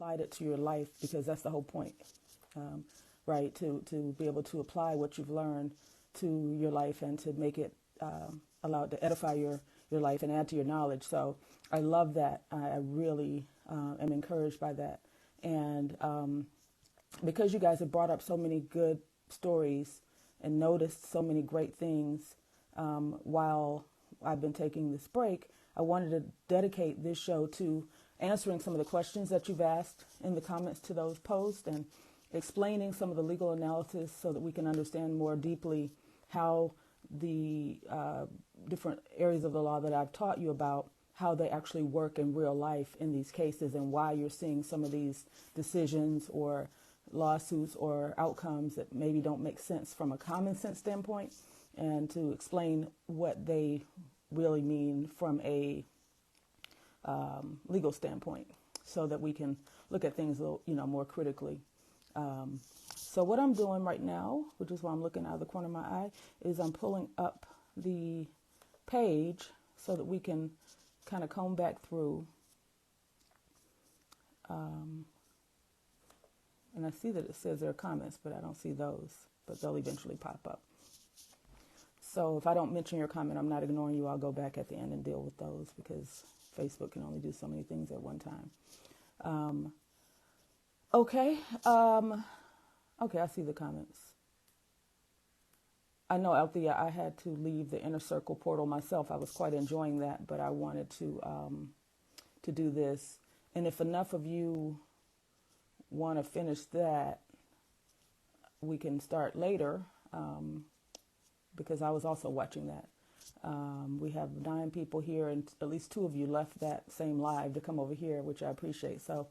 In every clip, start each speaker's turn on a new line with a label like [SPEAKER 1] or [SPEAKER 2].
[SPEAKER 1] applied it to your life, because that's the whole point, right? To be able to apply what you've learned to your life and to make it allow it to edify your life and add to your knowledge. So I love that. I really am encouraged by that. And because you guys have brought up so many good stories and noticed so many great things while I've been taking this break, I wanted to dedicate this show to answering some of the questions that you've asked in the comments to those posts and explaining some of the legal analysis so that we can understand more deeply how the different areas of the law that I've taught you about, how they actually work in real life in these cases, and why you're seeing some of these decisions or lawsuits or outcomes that maybe don't make sense from a common sense standpoint, and to explain what they really mean from a legal standpoint, so that we can look at things, more critically. So what I'm doing right now, which is why I'm looking out of the corner of my eye, is I'm pulling up the page so that we can kind of comb back through. And I see that it says there are comments, but I don't see those, but they'll eventually pop up. So if I don't mention your comment, I'm not ignoring you. I'll go back at the end and deal with those, because Facebook can only do so many things at one time. Okay. Okay, I see the comments. I know, Althea, I had to leave the Inner Circle portal myself. I was quite enjoying that, but I wanted to do this. And if enough of you want to finish that, we can start later, because I was also watching that. We have 9 people here, and at least 2 of you left that same live to come over here, which I appreciate. So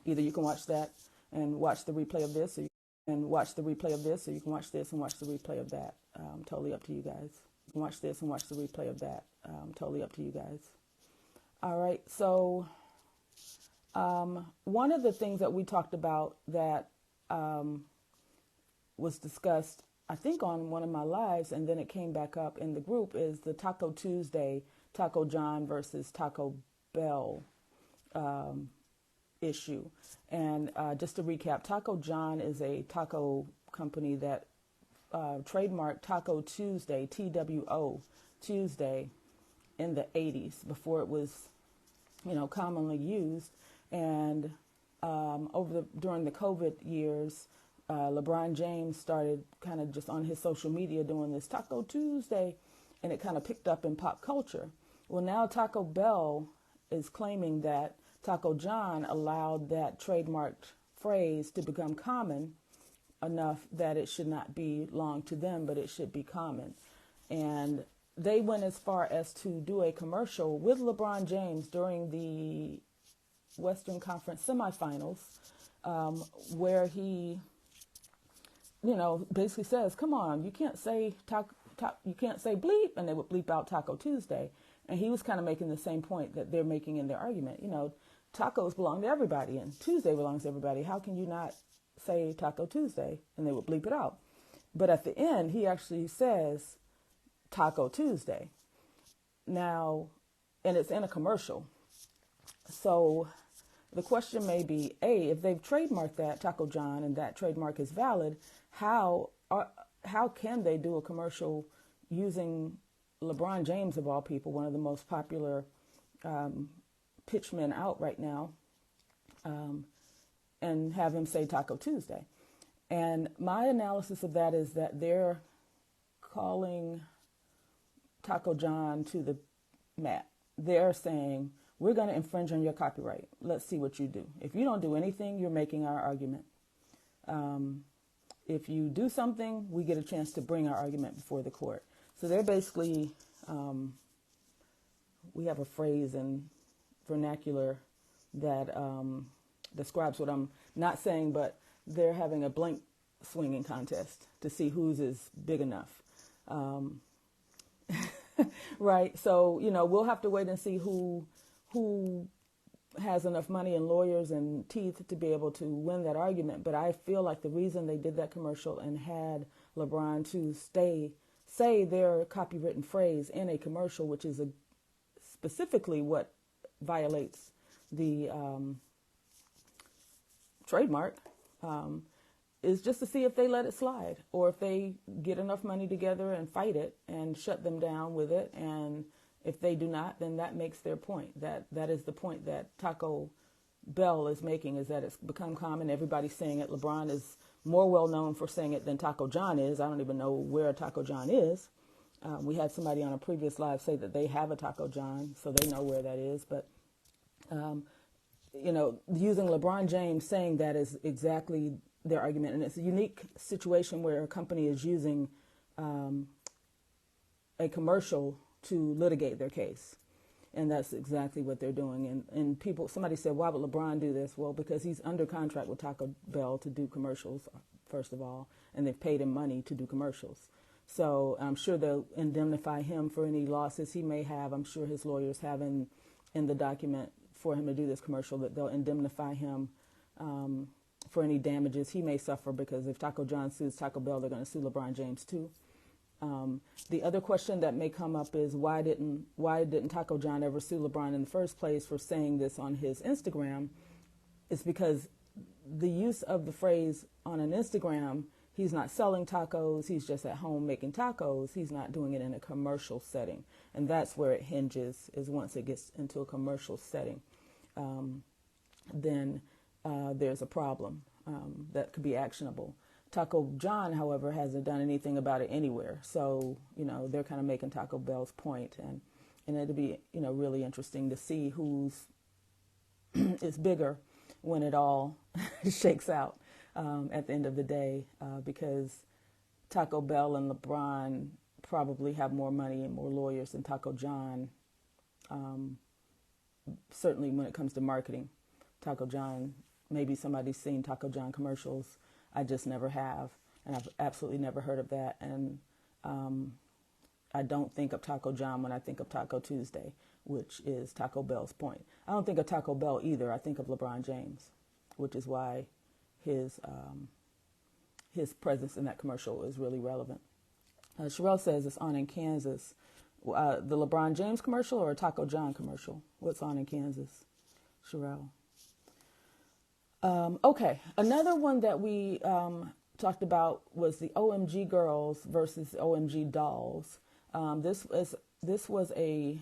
[SPEAKER 1] either you can watch that and watch the replay of this, or you can watch the replay of this, or you can watch this and watch the replay of that. Totally up to you guys. You can watch this and watch the replay of that. Totally up to you guys. All right. So one of the things that we talked about that was discussed, I think, on one of my lives, and then it came back up in the group, is the Taco Tuesday, Taco John versus Taco Bell issue. And just to recap, Taco John is a taco company that trademarked Taco Tuesday, TWO, Tuesday, in the 80s, before it was, commonly used. And during the COVID years, LeBron James started kind of just on his social media doing this Taco Tuesday, and it kind of picked up in pop culture. Well, now Taco Bell is claiming that Taco John allowed that trademarked phrase to become common enough that it should not belong to them, but it should be common. And they went as far as to do a commercial with LeBron James during the Western Conference semifinals, where he, basically says, "Come on, you can't say you can't say bleep," and they would bleep out Taco Tuesday. And he was kind of making the same point that they're making in their argument. Tacos belong to everybody, and Tuesday belongs to everybody. How can you not say Taco Tuesday? And they would bleep it out. But at the end, he actually says Taco Tuesday. Now, and it's in a commercial. So the question may be, A, if they've trademarked that, Taco John, and that trademark is valid, how can they do a commercial using LeBron James, of all people, one of the most popular pitchmen out right now, and have him say Taco Tuesday? And my analysis of that is that they're calling Taco John to the mat. They're saying, we're going to infringe on your copyright. Let's see what you do. If you don't do anything, you're making our argument. If you do something, we get a chance to bring our argument before the court. So they're basically, we have a phrase in vernacular that describes what I'm not saying, but they're having a blank swinging contest to see whose is big enough. Right. So, we'll have to wait and see who has enough money and lawyers and teeth to be able to win that argument. But I feel like the reason they did that commercial and had LeBron to say their copywritten phrase in a commercial, which is specifically what violates the trademark, is just to see if they let it slide, or if they get enough money together and fight it and shut them down with it. And if they do not, then that makes their point. That is the point that Taco Bell is making, is that it's become common. Everybody's saying it. LeBron is more well known for saying it than Taco John is. I don't even know where Taco John is. We had somebody on a previous live say that they have a Taco John, so they know where that is. But, using LeBron James saying that is exactly their argument. And it's a unique situation where a company is using a commercial to litigate their case. And that's exactly what they're doing. And somebody said, why would LeBron do this? Well, because he's under contract with Taco Bell to do commercials, first of all, and they've paid him money to do commercials. So I'm sure they'll indemnify him for any losses he may have. I'm sure his lawyers have in the document for him to do this commercial that they'll indemnify him for any damages he may suffer, because if Taco John sues Taco Bell, they're going to sue LeBron James too. The other question that may come up is why didn't Taco John ever sue LeBron in the first place for saying this on his Instagram? It's because the use of the phrase on an Instagram, he's not selling tacos, he's just at home making tacos. He's not doing it in a commercial setting. And that's where it hinges, is once it gets into a commercial setting, then there's a problem that could be actionable. Taco John, however, hasn't done anything about it anywhere. So, they're kind of making Taco Bell's point. And it'll be, really interesting to see who's is bigger when it all shakes out at the end of the day, because Taco Bell and LeBron probably have more money and more lawyers than Taco John, certainly when it comes to marketing. Taco John, maybe somebody's seen Taco John commercials. I just never have, and I've absolutely never heard of that. And I don't think of Taco John when I think of Taco Tuesday, which is Taco Bell's point. I don't think of Taco Bell either. I think of LeBron James, which is why his presence in that commercial is really relevant. Sherelle says it's on in Kansas. The LeBron James commercial or a Taco John commercial? What's on in Kansas, Sherelle? Okay, another one that we talked about was the OMG Girls versus OMG Dolls. This was a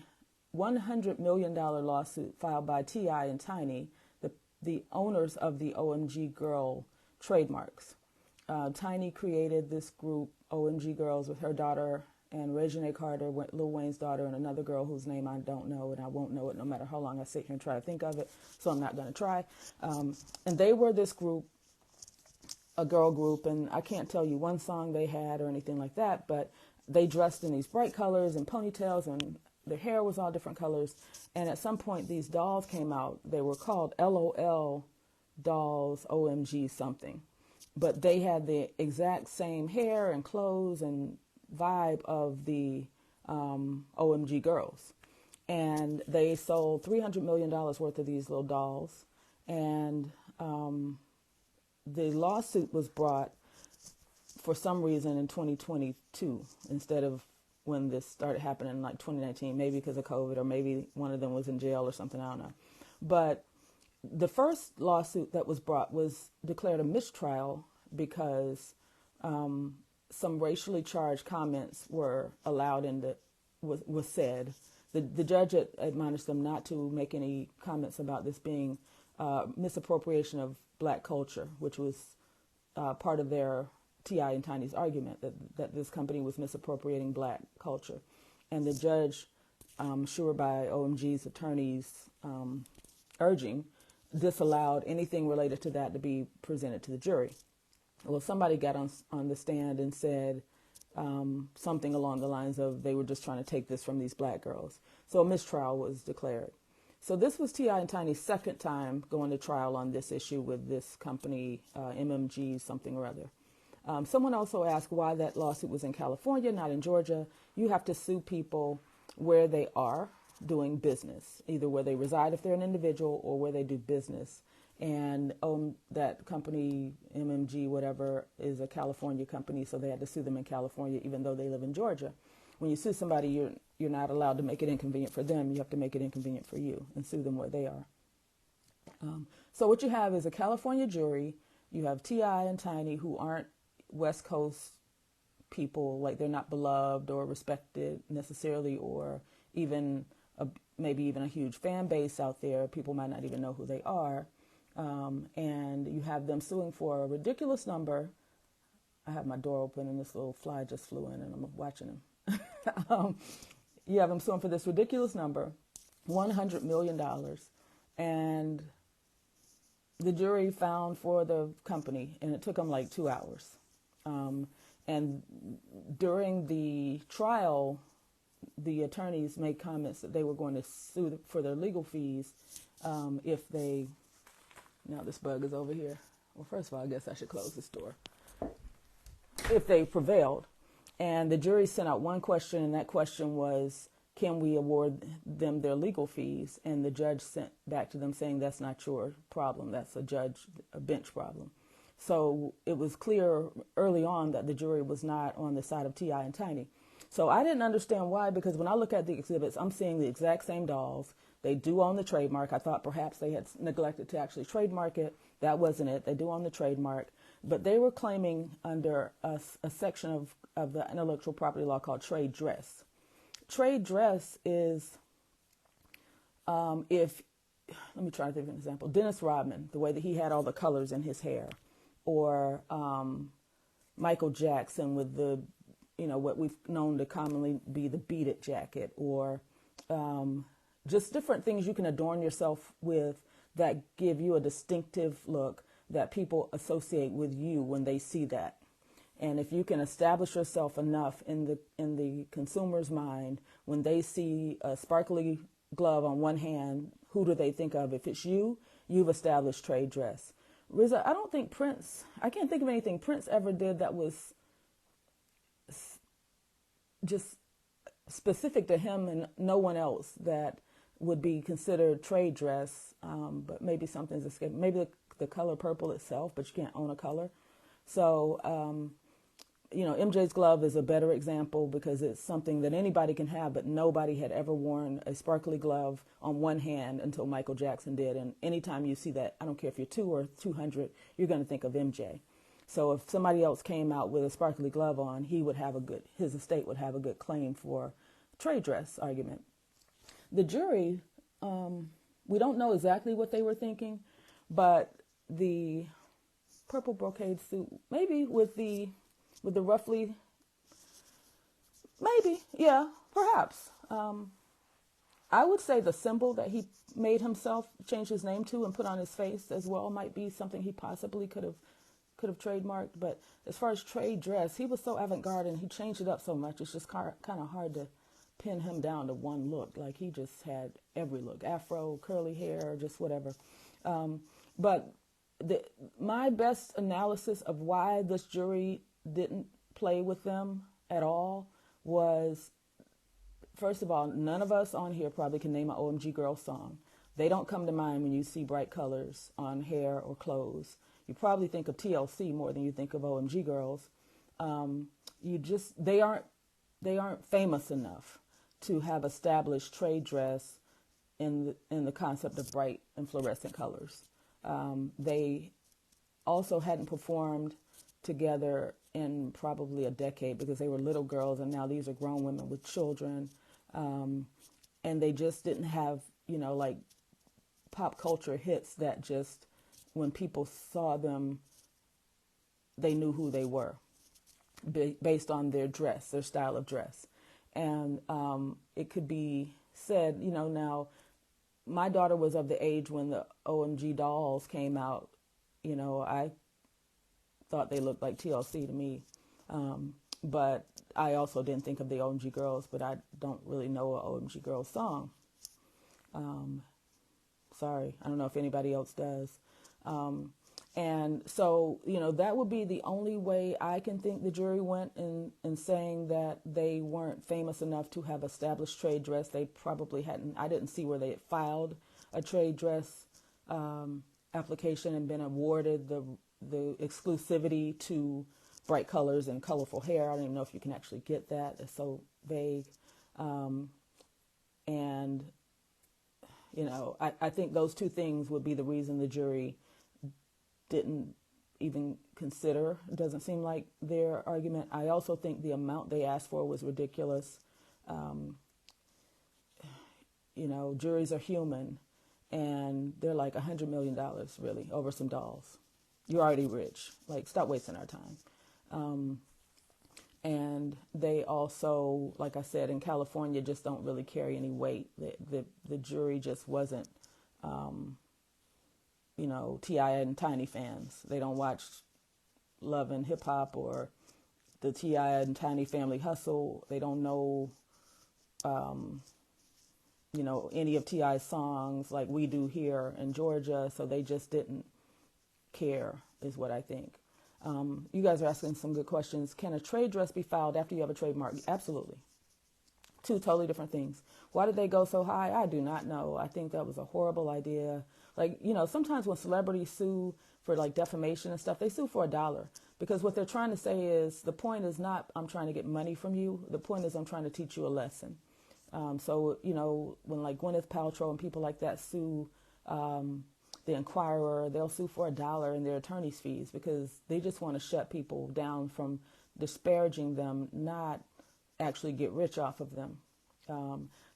[SPEAKER 1] $100 million lawsuit filed by T.I. and Tiny, the owners of the OMG Girl trademarks. Tiny created this group, OMG Girls, with her daughter and Reginae Carter, Lil Wayne's daughter, and another girl whose name I don't know, and I won't know it no matter how long I sit here and try to think of it, so I'm not going to try. And they were this group, a girl group, and I can't tell you one song they had or anything like that, but they dressed in these bright colors and ponytails, and their hair was all different colors. And at some point, these dolls came out. They were called LOL Dolls OMG something. But they had the exact same hair and clothes and vibe of the OMG Girls. And they sold $300 million worth of these little dolls. And the lawsuit was brought for some reason in 2022 instead of when this started happening in like 2019, maybe because of COVID, or maybe one of them was in jail or something, I don't know. But the first lawsuit that was brought was declared a mistrial because some racially charged comments were allowed was said. The judge admonished them not to make any comments about this being misappropriation of black culture, which was part of their T.I. and Tiny's argument that this company was misappropriating black culture. And the judge, sure by OMG's attorneys urging, disallowed anything related to that to be presented to the jury. Well, somebody got on the stand and said something along the lines of they were just trying to take this from these black girls. So a mistrial was declared. So this was T.I. and Tiny's second time going to trial on this issue with this company, MMG something or other. Someone also asked why that lawsuit was in California, not in Georgia. You have to sue people where they are doing business, either where they reside if they're an individual or where they do business. And that company, MMG, whatever, is a California company, so they had to sue them in California, even though they live in Georgia. When you sue somebody, you're not allowed to make it inconvenient for them. You have to make it inconvenient for you and sue them where they are. So what you have is a California jury. You have T.I. and Tiny, who aren't West Coast people, like they're not beloved or respected necessarily, or even maybe even a huge fan base out there. People might not even know who they are. And you have them suing for a ridiculous number. I have my door open and this little fly just flew in and I'm watching him. You have them suing for this ridiculous number, $100 million. And the jury found for the company, and it took them like 2 hours. And during the trial, the attorneys made comments that they were going to sue for their legal fees if they, now this bug is over here. Well, first of all, I guess I should close this door. If they prevailed. And the jury sent out one question, and that question was, can we award them their legal fees? And the judge sent back to them saying, that's not your problem. That's a bench problem. So it was clear early on that the jury was not on the side of T.I. and Tiny. So I didn't understand why, because when I look at the exhibits, I'm seeing the exact same dolls. They do own the trademark. I thought perhaps they had neglected to actually trademark it. That wasn't it. They do own the trademark. But they were claiming under a section of the intellectual property law called trade dress. Trade dress is let me try to think of an example. Dennis Rodman, the way that he had all the colors in his hair, or Michael Jackson with the, what we've known to commonly be the beat it jacket, or just different things you can adorn yourself with that give you a distinctive look that people associate with you when they see that. And if you can establish yourself enough in the consumer's mind, when they see a sparkly glove on one hand, who do they think of? If it's you, you've established trade dress. Riza, I don't think I can't think of anything Prince ever did that was just specific to him and no one else that would be considered trade dress. But maybe something's escaped. Maybe the color purple itself, but you can't own a color. So, MJ's glove is a better example because it's something that anybody can have, but nobody had ever worn a sparkly glove on one hand until Michael Jackson did. And anytime you see that, I don't care if you're 2 or 200, you're going to think of MJ. So if somebody else came out with a sparkly glove on, his estate would have a good claim for trade dress argument. The jury, we don't know exactly what they were thinking, but the purple brocade suit, maybe with the roughly, maybe, yeah, perhaps. I would say the symbol that he made himself change his name to and put on his face as well might be something he possibly could have trademarked. But as far as trade dress, he was so avant-garde and he changed it up so much. It's just kind of hard to pin him down to one look. Like he just had every look, afro, curly hair, just whatever. But my best analysis of why this jury didn't play with them at all was, first of all, none of us on here probably can name an OMG Girls song. They don't come to mind when you see bright colors on hair or clothes. You probably think of TLC more than you think of OMG Girls. They aren't famous enough to have established trade dress in the concept of bright and fluorescent colors. They also hadn't performed together in probably a decade because they were little girls and now these are grown women with children. And they just didn't have, like pop culture hits that just when people saw them, they knew who they were based on their dress, their style of dress. And it could be said, now my daughter was of the age when the OMG dolls came out. I thought they looked like TLC to me. But I also didn't think of the OMG Girls, but I don't really know an OMG Girls song. Sorry, I don't know if anybody else does. And so, that would be the only way I can think the jury went in saying that they weren't famous enough to have established trade dress. They probably hadn't. I didn't see where they had filed a trade dress application and been awarded the exclusivity to bright colors and colorful hair. I don't even know if you can actually get that. It's so vague. And I think those two things would be the reason the jury didn't even consider. It doesn't seem like their argument. I also think the amount they asked for was ridiculous. Juries are human, and they're like $100 million really over some dolls. You're already rich. Like, stop wasting our time. And they also, like I said, in California, just don't really carry any weight. The jury just wasn't, T.I. and Tiny fans. They don't watch Love and Hip Hop or the T.I. and Tiny Family Hustle. They don't know, any of T.I.'s songs like we do here in Georgia. So they just didn't care, is what I think. You guys are asking some good questions. Can a trade dress be filed after you have a trademark? Absolutely. Two totally different things. Why did they go so high? I do not know. I think that was a horrible idea. Like, sometimes when celebrities sue for like defamation and stuff, they sue for $1 because what they're trying to say is the point is not I'm trying to get money from you. The point is I'm trying to teach you a lesson. So, when like Gwyneth Paltrow and people like that sue the Inquirer, they'll sue for $1 in their attorney's fees because they just want to shut people down from disparaging them, not actually get rich off of them.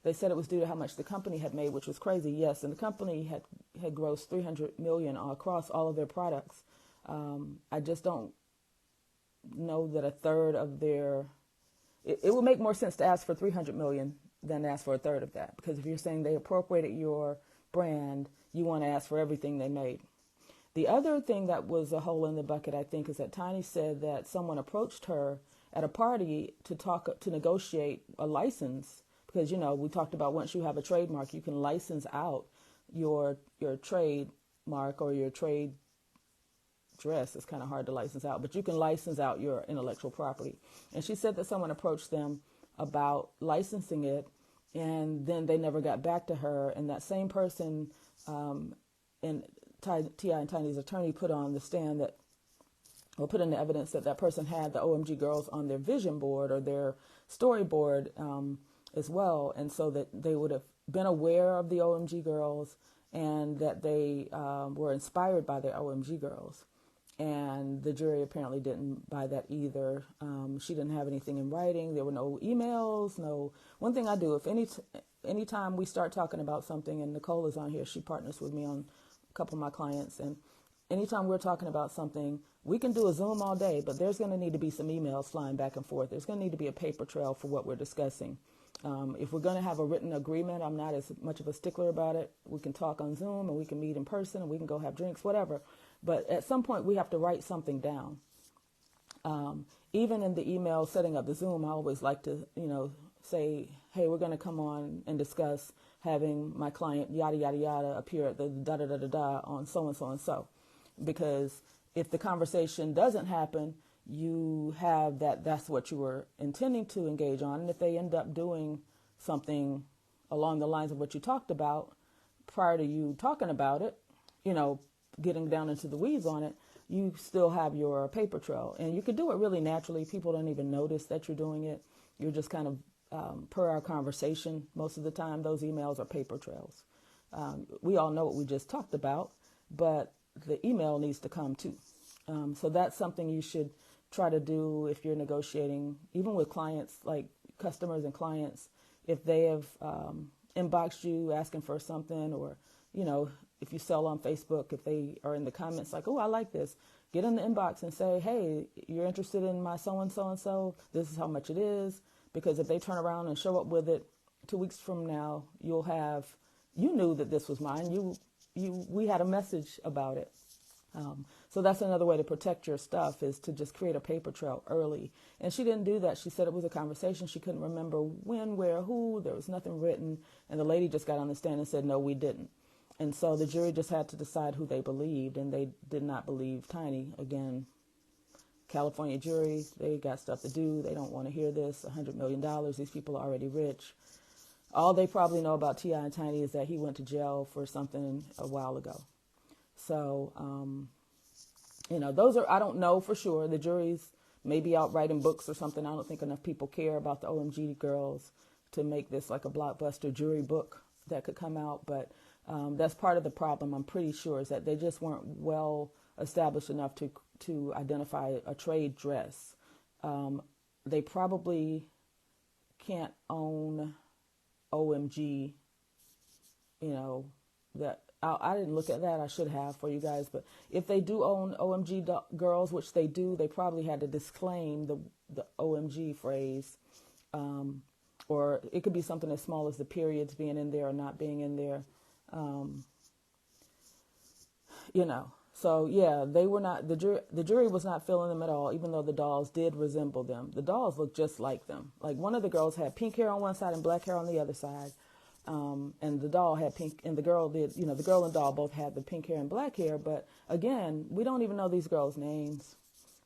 [SPEAKER 1] They said it was due to how much the company had made, which was crazy. Yes, and the company had grossed $300 million across all of their products. I just don't know that a third of their. It would make more sense to ask for $300 million than to ask for a third of that, because if you're saying they appropriated your brand, you want to ask for everything they made. The other thing that was a hole in the bucket, I think, is that Tiny said that someone approached her at a party to negotiate a license because, we talked about once you have a trademark, you can license out your trademark or your trade dress. It's kind of hard to license out, but you can license out your intellectual property. And she said that someone approached them about licensing it, and then they never got back to her. And that same person, and T.I. and Tiny's attorney put on the stand put in the evidence that person had the OMG Girls on their vision board or their storyboard as well. And so that they would have been aware of the OMG Girls and that they were inspired by the OMG Girls. And the jury apparently didn't buy that either. She didn't have anything in writing. There were no emails, no. One thing I do, if anytime we start talking about something, and Nicole is on here, she partners with me on a couple of my clients, and anytime we're talking about something, we can do a Zoom all day, but there's going to need to be some emails flying back and forth. There's going to need to be a paper trail for what we're discussing. If we're going to have a written agreement, I'm not as much of a stickler about it. We can talk on Zoom, and we can meet in person, and we can go have drinks, whatever. But at some point, we have to write something down. Even in the email setting up the Zoom, I always like to, say, hey, we're going to come on and discuss having my client, yada, yada, yada, appear at the da-da-da-da-da on so-and-so and so. Because if the conversation doesn't happen, you have that's what you were intending to engage on. And if they end up doing something along the lines of what you talked about prior to you talking about it, getting down into the weeds on it, you still have your paper trail. And you could do it really naturally. People don't even notice that you're doing it. You're just kind of, per our conversation, most of the time, those emails are paper trails. We all know what we just talked about, but the email needs to come too. So that's something you should try to do if you're negotiating, even with clients, like customers and clients, if they have inboxed you asking for something, or, if you sell on Facebook, if they are in the comments like, oh, I like this, get in the inbox and say, hey, you're interested in my so-and-so and so, this is how much it is. Because if they turn around and show up with it 2 weeks from now, you knew that this was mine. We had a message about it. So that's another way to protect your stuff, is to just create a paper trail early. And she didn't do that. She said it was a conversation. She couldn't remember when, where, who. There was nothing written. And the lady just got on the stand and said, no, we didn't. And so the jury just had to decide who they believed, and they did not believe Tiny. Again, California jury, they got stuff to do. They don't want to hear this. $100 million. These people are already rich. All they probably know about T.I. and Tiny is that he went to jail for something a while ago. So, those are, I don't know for sure. The juries may be out writing books or something. I don't think enough people care about the OMG Girls to make this like a blockbuster jury book that could come out. But That's part of the problem, I'm pretty sure, is that they just weren't well established enough to identify a trade dress. They probably can't own OMG, that I didn't look at that. I should have for you guys. But if they do own OMG girls, which they do, they probably had to disclaim the OMG phrase. Or it could be something as small as the periods being in there or not being in there. So yeah, they were not, the jury was not feeling them at all, even though the dolls did resemble them. The dolls looked just like them. Like one of the girls had pink hair on one side and black hair on the other side. And the doll had pink, and the girl did, the girl and doll both had the pink hair and black hair. But again, we don't even know these girls' names.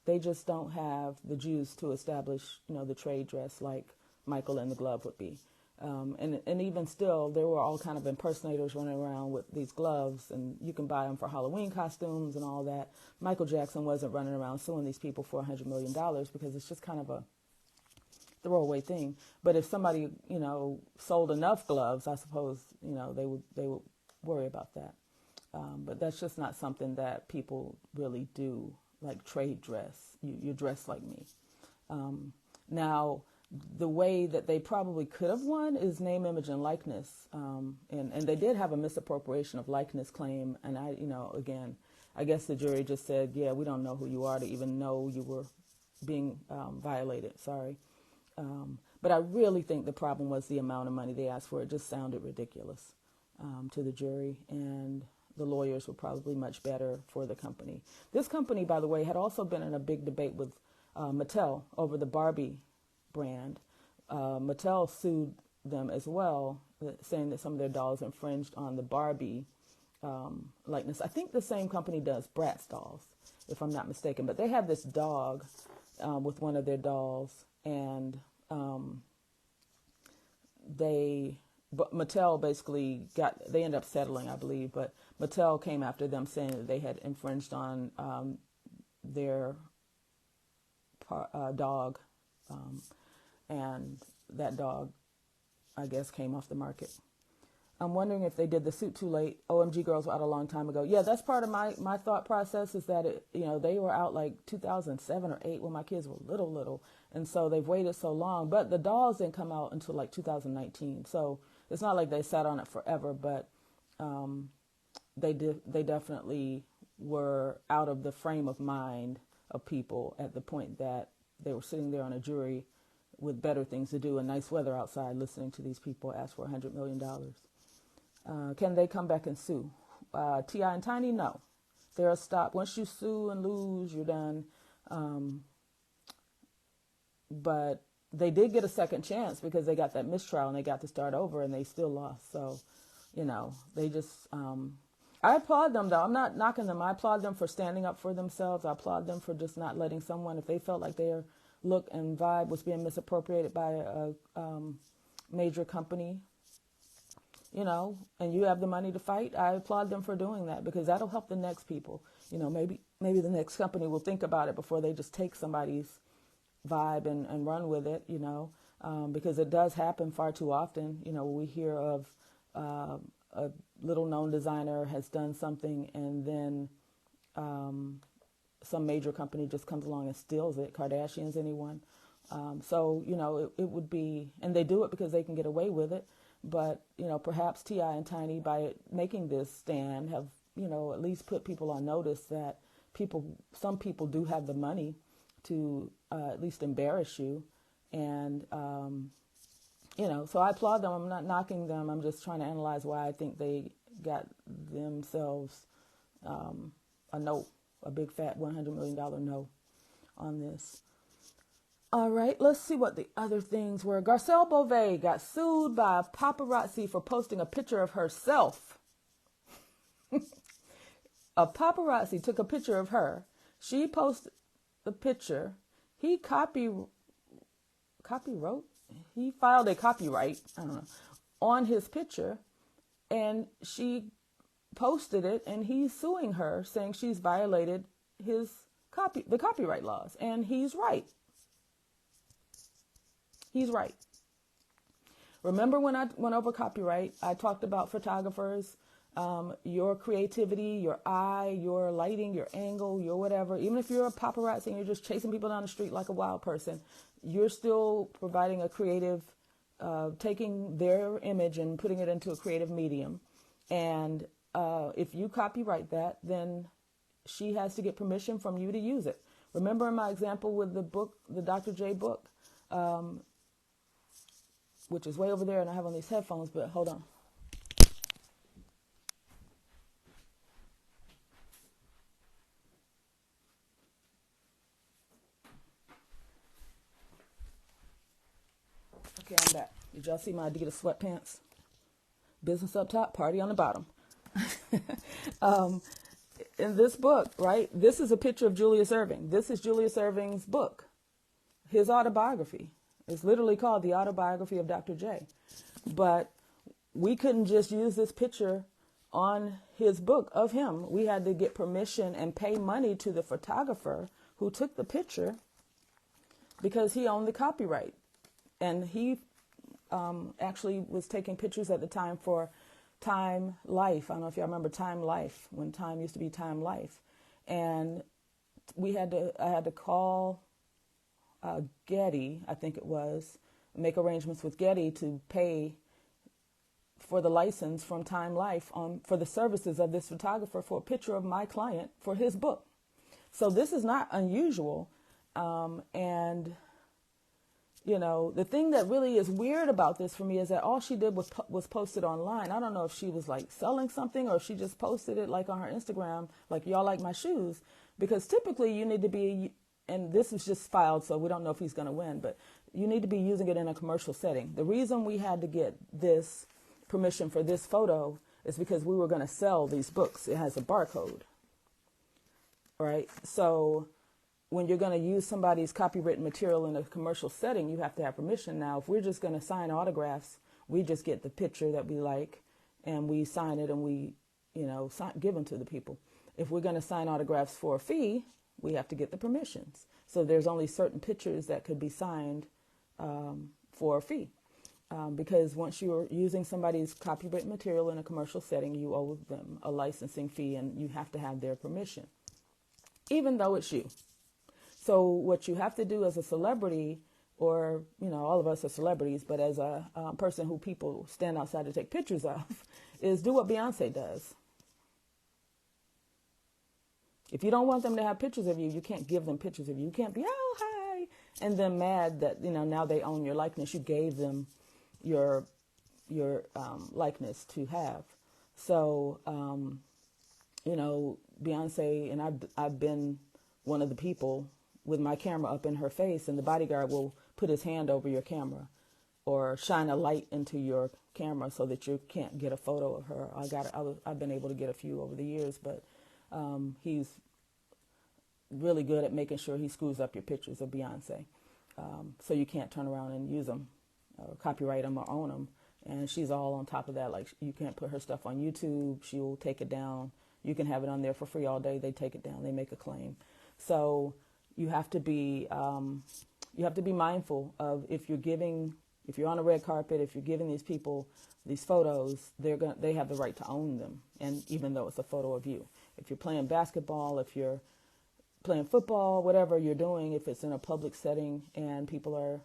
[SPEAKER 1] They just don't have the juice to establish, the trade dress like Michael and the Glove would be. And even still, there were all kind of impersonators running around with these gloves, and you can buy them for Halloween costumes and all that. Michael Jackson wasn't running around suing these people for $100 million because it's just kind of a throwaway thing. But if somebody, sold enough gloves, I suppose, they would worry about that. But that's just not something that people really do, like trade dress. You dress like me. Now, the way that they probably could have won is name, image, and likeness. And they did have a misappropriation of likeness claim. And again, I guess the jury just said, yeah, we don't know who you are to even know you were being violated. Sorry. But I really think the problem was the amount of money they asked for. It just sounded ridiculous to the jury, and the lawyers were probably much better for the company. This company, by the way, had also been in a big debate with Mattel over the Barbie brand. Mattel sued them as well, saying that some of their dolls infringed on the Barbie likeness. I think the same company does Bratz dolls, if I'm not mistaken. But they have this dog with one of their dolls, and but Mattel basically they ended up settling, I believe, but Mattel came after them saying that they had infringed on their dog, and that dog, I guess, came off the market. I'm wondering if they did the suit too late. OMG girls were out a long time ago. Yeah, that's part of my thought process, is that they were out like 2007 or 8 when my kids were little, and so they've waited so long. But the dolls didn't come out until like 2019, so it's not like they sat on it forever. But they definitely were out of the frame of mind of people at the point that they were sitting there on a jury with better things to do and nice weather outside, listening to these people ask for $100 million. Can they come back and sue? T.I. and Tiny, no. They're a stop. Once you sue and lose, you're done. But they did get a second chance because they got that mistrial and they got to start over, and they still lost. So, they just... I applaud them, though. I'm not knocking them. I applaud them for standing up for themselves. I applaud them for just not letting someone, if they felt like their look and vibe was being misappropriated by a major company, and you have the money to fight, I applaud them for doing that, because that'll help the next people. Maybe the next company will think about it before they just take somebody's vibe and run with it, because it does happen far too often. We hear of a little known designer has done something, and then some major company just comes along and steals it. Kardashians, anyone. So, it would be, and they do it because they can get away with it. But, perhaps T.I. and Tiny, by making this stand, have, at least put people on notice that some people do have the money to at least embarrass you. And, so I applaud them. I'm not knocking them. I'm just trying to analyze why I think they got themselves a big fat $100 million no on this. All right, let's see what the other things were. Garcelle Beauvais got sued by a paparazzi for posting a picture of herself. A paparazzi took a picture of her. She posted the picture. He he filed a copyright, I don't know, on his picture, and she posted it, and he's suing her, saying she's violated the copyright laws, and he's right. He's right. Remember when I went over copyright, I talked about photographers your creativity, your eye, your lighting, your angle, your whatever, even if you're a paparazzi and you're just chasing people down the street like a wild person, you're still providing a creative, taking their image and putting it into a creative medium. And if you copyright that, then she has to get permission from you to use it. Remember in my example with the book, the Dr. J book, which is way over there, and I have on these headphones, but hold on. Okay, I'm back. Did y'all see my Adidas sweatpants? Business up top, party on the bottom. In this book, right, this is a picture of Julius Erving. This is Julius Erving's book, his autobiography. It's literally called The Autobiography of Dr. J. But we couldn't just use this picture on his book of him. We had to get permission and pay money to the photographer who took the picture because he owned the copyright. And he actually was taking pictures at the time for Time Life. I don't know if y'all remember Time Life, when Time used to be Time Life. And I had to call Getty, I think it was, make arrangements with Getty to pay for the license from Time Life for the services of this photographer for a picture of my client for his book. So this is not unusual. And you know, the thing that really is weird about this for me is that all she did was post it online. I don't know if she was like selling something or if she just posted it like on her Instagram, like y'all like my shoes, because typically you need to be, and this is just filed, so we don't know if he's going to win, but you need to be using it in a commercial setting. The reason we had to get this permission for this photo is because we were going to sell these books. It has a barcode, right? So when you're going to use somebody's copywritten material in a commercial setting, you have to have permission. Now, if we're just going to sign autographs, we just get the picture that we like and we sign it and we, give them to the people. If we're going to sign autographs for a fee, we have to get the permissions. So there's only certain pictures that could be signed for a fee. Because once you're using somebody's copyrighted material in a commercial setting, you owe them a licensing fee and you have to have their permission, even though it's you. So what you have to do as a celebrity, or, all of us are celebrities, but as a person who people stand outside to take pictures of, is do what Beyonce does. If you don't want them to have pictures of you, you can't give them pictures of you. You can't be, oh, hi, and then mad that, now they own your likeness. You gave them your likeness to have. So, Beyonce, and I've been one of the people with my camera up in her face, and the bodyguard will put his hand over your camera or shine a light into your camera so that you can't get a photo of her. I've been able to get a few over the years, but he's really good at making sure he screws up your pictures of Beyonce, so you can't turn around and use them or copyright them or own them. And she's all on top of that. Like, you can't put her stuff on YouTube. She will take it down. You can have it on there for free all day. They take it down. They make a claim. So you have to be mindful of if you're on a red carpet, if you're giving these people these photos, they have the right to own them. And even though it's a photo of you, if you're playing basketball, if you're playing football, whatever you're doing, if it's in a public setting and people are,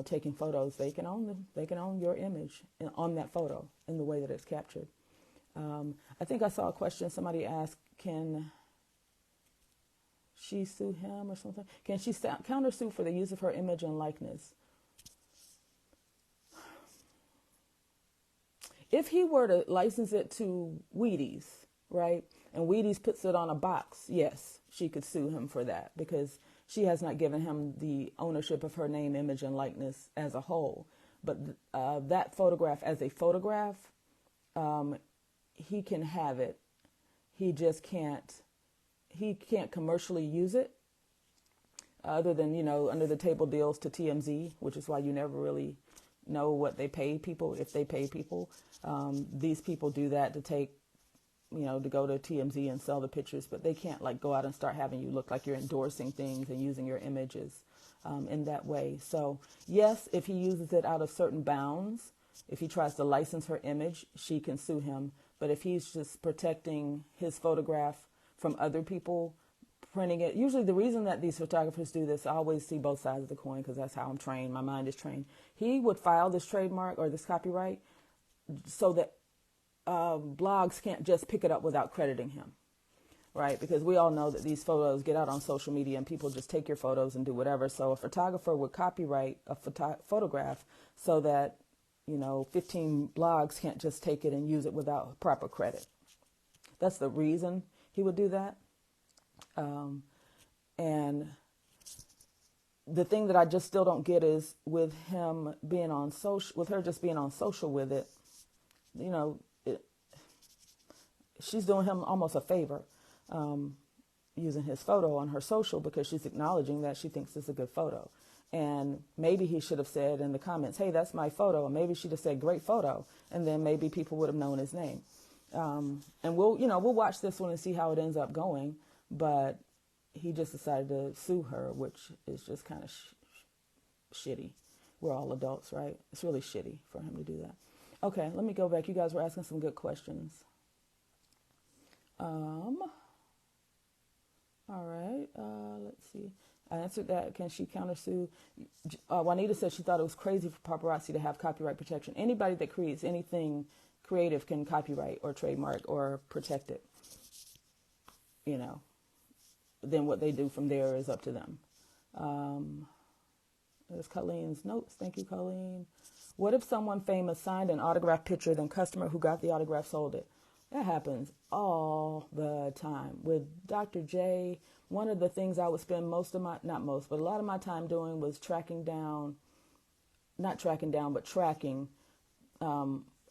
[SPEAKER 1] taking photos, they can own them. They can own your image on that photo in the way that it's captured. I think I saw a question somebody asked, can she sue him or something? Can she countersue for the use of her image and likeness? If he were to license it to Wheaties, right, and Wheaties puts it on a box, yes, she could sue him for that because she has not given him the ownership of her name, image, and likeness as a whole. But that photograph as a photograph, he can have it. He just can't commercially use it other than, under the table deals to TMZ, which is why you never really know what they pay people, if they pay people. These people do that to take, to go to TMZ and sell the pictures, but they can't go out and start having you look like you're endorsing things and using your images in that way. So yes, if he uses it out of certain bounds, if he tries to license her image, she can sue him. But if he's just protecting his photograph from other people printing it, usually the reason that these photographers do this, I always see both sides of the coin because that's how I'm trained. My mind is trained. He would file this trademark or this copyright so that blogs can't just pick it up without crediting him, right? Because we all know that these photos get out on social media and people just take your photos and do whatever. So a photographer would copyright a photograph so that, 15 blogs can't just take it and use it without proper credit. That's the reason he would do that. And the thing that I just still don't get is with him being on social, with her just being on social with it, she's doing him almost a favor, using his photo on her social because she's acknowledging that she thinks it's a good photo. And maybe he should have said in the comments, hey, that's my photo. And maybe she'd have said, great photo. And then maybe people would have known his name. And we'll watch this one and see how it ends up going. But he just decided to sue her, which is just kind of shitty. We're all adults, right? It's really shitty for him to do that. Okay, let me go back. You guys were asking some good questions. All right, let's see. I answered that. Can she countersue? Juanita said she thought it was crazy for paparazzi to have copyright protection. Anybody that creates anything creative can copyright or trademark or protect it. Then what they do from there is up to them. There's Colleen's notes. Thank you, Colleen. What if someone famous signed an autograph picture, then customer who got the autograph sold it? That happens all the time. With Dr. J, one of the things I would spend a lot of my time doing was tracking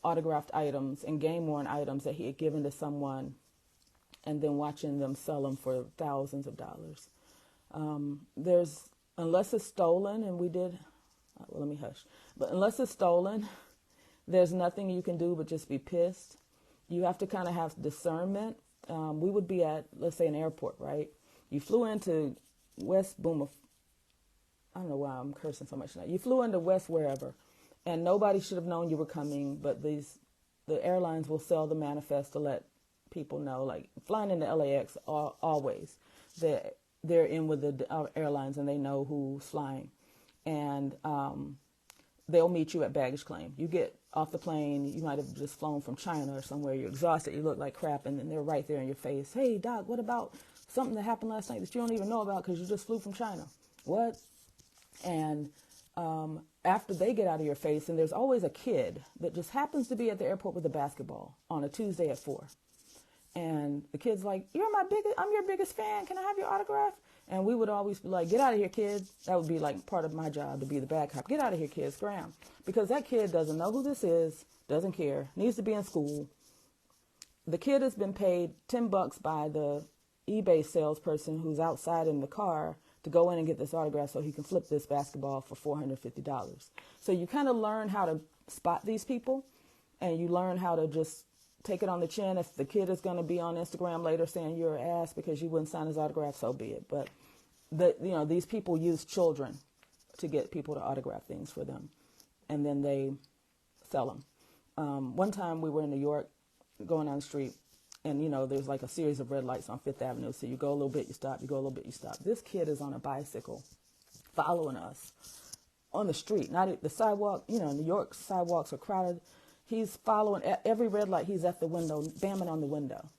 [SPEAKER 1] autographed items and game-worn items that he had given to someone and then watching them sell them for thousands of dollars. Unless it's stolen, and we did, let me hush. But unless it's stolen, there's nothing you can do but just be pissed. You have to kind of have discernment. We would be at, let's say, an airport, right? You flew into West Boom. I don't know why I'm cursing so much now. You flew into West wherever, and nobody should have known you were coming, but the airlines will sell the manifest to let people know, like flying into LAX, always they're in with the airlines and they know who's flying, and they'll meet you at baggage claim. You get off the plane, you might have just flown from China or somewhere, you're exhausted, you look like crap, and then they're right there in your face. Hey, doc, what about something that happened last night that you don't even know about because you just flew from China? What? And after they get out of your face, and there's always a kid that just happens to be at the airport with a basketball on a Tuesday at 4. And the kid's like, I'm your biggest fan. Can I have your autograph? And we would always be like, get out of here, kid. That would be like part of my job, to be the bad cop. Get out of here, kid, scram. Because that kid doesn't know who this is, doesn't care, needs to be in school. The kid has been paid $10 by the eBay salesperson who's outside in the car to go in and get this autograph so he can flip this basketball for $450. So you kind of learn how to spot these people, and you learn how to just take it on the chin. If the kid is going to be on Instagram later saying you're an ass because you wouldn't sign his autograph, so be it. But these people use children to get people to autograph things for them, and then they sell them. One time we were in New York, going down the street, and there's like a series of red lights on Fifth Avenue. So you go a little bit, you stop. You go a little bit, you stop. This kid is on a bicycle, following us on the street, not at the sidewalk. New York sidewalks are crowded. He's following at every red light. He's at the window, bamming on the window.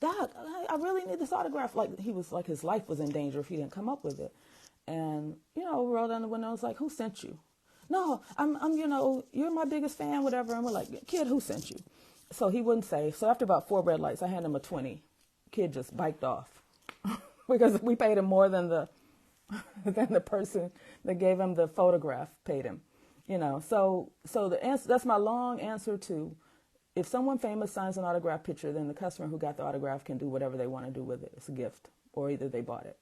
[SPEAKER 1] Doc, I really need this autograph. Like he was like his life was in danger if he didn't come up with it. And we rolled down the window. It's like, who sent you? No, I'm you're my biggest fan, whatever. And we're like, kid, who sent you? So he wouldn't say. So after about 4 red lights, I handed him a 20. Kid just biked off because we paid him more than the person that gave him the photograph paid him. So the answer, that's my long answer to, if someone famous signs an autograph picture, then the customer who got the autograph can do whatever they want to do with it. It's a gift, or either they bought it.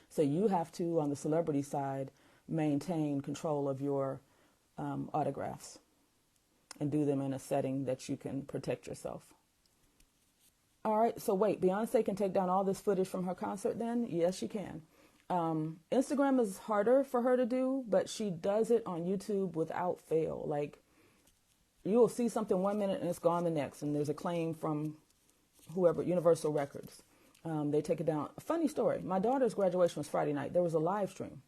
[SPEAKER 1] So you have to, on the celebrity side, maintain control of your autographs and do them in a setting that you can protect yourself. All right, so wait, Beyonce can take down all this footage from her concert then? Yes, she can. Instagram is harder for her to do, but she does it on YouTube without fail. Like, you will see something 1 minute and it's gone the next, and there's a claim from whoever, Universal Records. They take it down. A funny story. My daughter's graduation was Friday night. There was a live stream.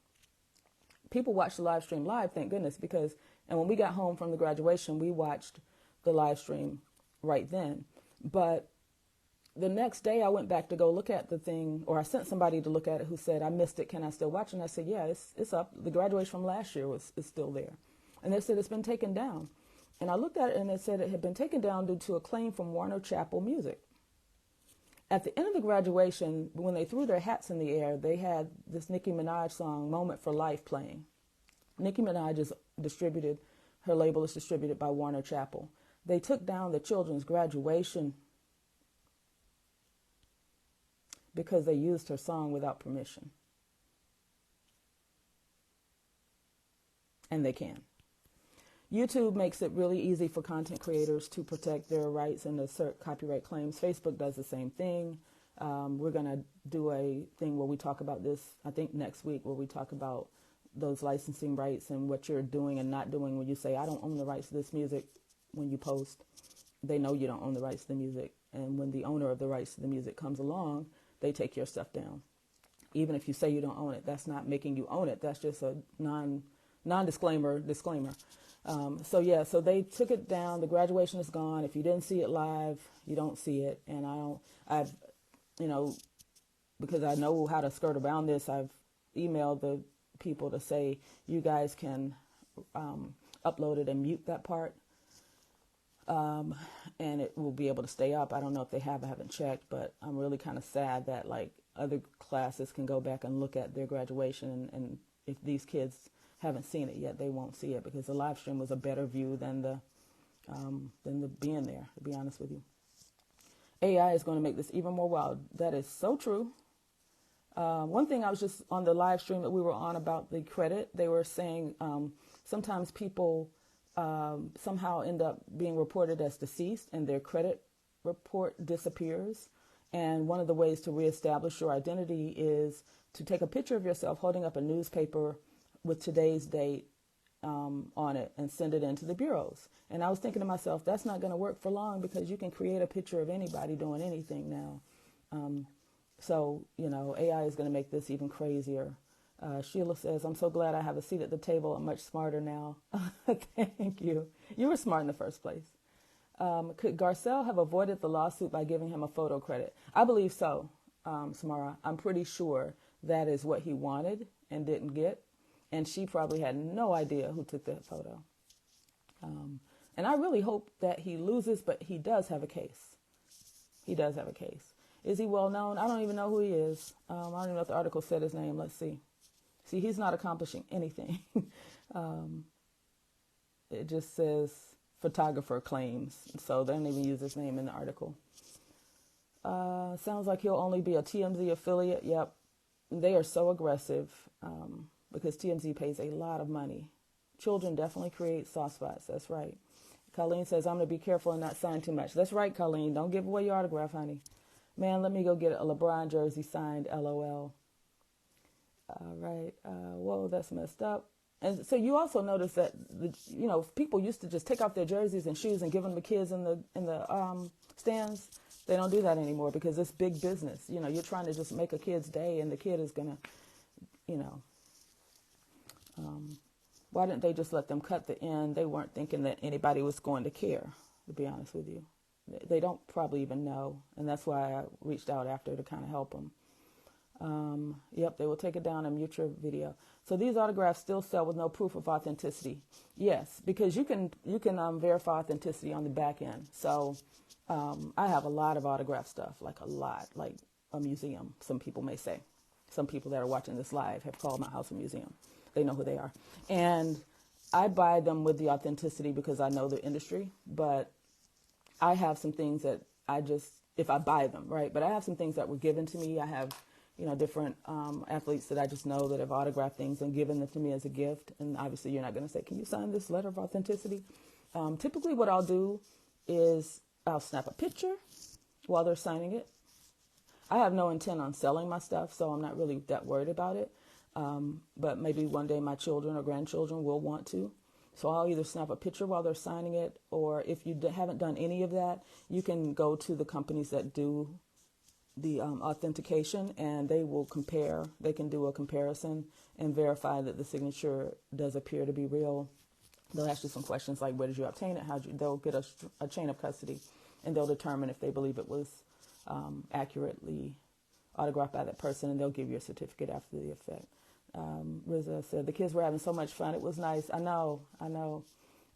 [SPEAKER 1] People watched the live stream live, thank goodness, and when we got home from the graduation, we watched the live stream right then. But the next day I went back to go look at the thing, or I sent somebody to look at it who said, I missed it, can I still watch it? And I said, yeah, it's up. The graduation from last year is still there. And they said it's been taken down. And I looked at it and it said it had been taken down due to a claim from Warner Chappell Music. At the end of the graduation, when they threw their hats in the air, they had this Nicki Minaj song, Moment for Life, playing. Nicki Minaj is distributed, her label is distributed by Warner Chappell. They took down the children's graduation because they used her song without permission. And they can. YouTube makes it really easy for content creators to protect their rights and assert copyright claims. Facebook does the same thing. We're going to do a thing where we talk about this, I think next week, where we talk about those licensing rights and what you're doing and not doing when you say, I don't own the rights to this music. When you post, they know you don't own the rights to the music. And when the owner of the rights to the music comes along, they take your stuff down. Even if you say you don't own it, that's not making you own it. That's just a non-disclaimer. So they took it down. The graduation is gone. If you didn't see it live, you don't see it. And because I know how to skirt around this, I've emailed the people to say, you guys can upload it and mute that part. And it will be able to stay up. I don't know if they have, I haven't checked, but I'm really kind of sad that like other classes can go back and look at their graduation, and if these kids haven't seen it yet, they won't see it, because the live stream was a better view than the being there, to be honest with you. AI is going to make this even more wild. That is so true. One thing, I was just on the live stream that we were on about the credit, they were saying sometimes people somehow end up being reported as deceased and their credit report disappears. And one of the ways to reestablish your identity is to take a picture of yourself holding up a newspaper with today's date on it and send it into the bureaus. And I was thinking to myself, that's not going to work for long, because you can create a picture of anybody doing anything now. So, AI is going to make this even crazier. Sheila says, I'm so glad I have a seat at the table. I'm much smarter now. Thank you. You were smart in the first place. Could Garcelle have avoided the lawsuit by giving him a photo credit? I believe so, Samara. I'm pretty sure that is what he wanted and didn't get. And she probably had no idea who took that photo. And I really hope that he loses, but he does have a case. He does have a case. Is he well known? I don't even know who he is. I don't even know if the article said his name. Let's see. See, he's not accomplishing anything. It just says photographer claims. So they don't even use his name in the article. Sounds like he'll only be a TMZ affiliate. Yep. They are so aggressive because TMZ pays a lot of money. Children definitely create soft spots. That's right. Colleen says, I'm going to be careful and not sign too much. That's right, Colleen. Don't give away your autograph, honey. Man, let me go get a LeBron jersey signed, LOL. All right. Whoa, that's messed up. And so you also notice that, people used to just take off their jerseys and shoes and give them to kids in the stands. They don't do that anymore because it's big business. You're trying to just make a kid's day, and the kid is going to, why didn't they just let them cut the end? They weren't thinking that anybody was going to care, to be honest with you. They don't probably even know, and that's why I reached out after to kind of help them. Yep, they will take it down and mute your video. So these autographs still sell with no proof of authenticity. Yes, because you can verify authenticity on the back end. So I have a lot of autograph stuff, like a museum, some people may say. Some people that are watching this live have called my house a museum. They know who they are. And I buy them with the authenticity because I know the industry, but I have some things that if I buy them, right? But I have some things that were given to me. I have, different athletes that I just know that have autographed things and given them to me as a gift. And obviously you're not going to say, can you sign this letter of authenticity? Typically what I'll do is I'll snap a picture while they're signing it. I have no intent on selling my stuff, so I'm not really that worried about it. But maybe one day my children or grandchildren will want to. So I'll either snap a picture while they're signing it, or if you haven't done any of that, you can go to the companies that do the authentication, and they will compare. They can do a comparison and verify that the signature does appear to be real. They'll ask you some questions like, where did you obtain it? They'll get a chain of custody, and they'll determine if they believe it was accurately autographed by that person, and they'll give you a certificate after the effect. Riza said, the kids were having so much fun. It was nice. I know.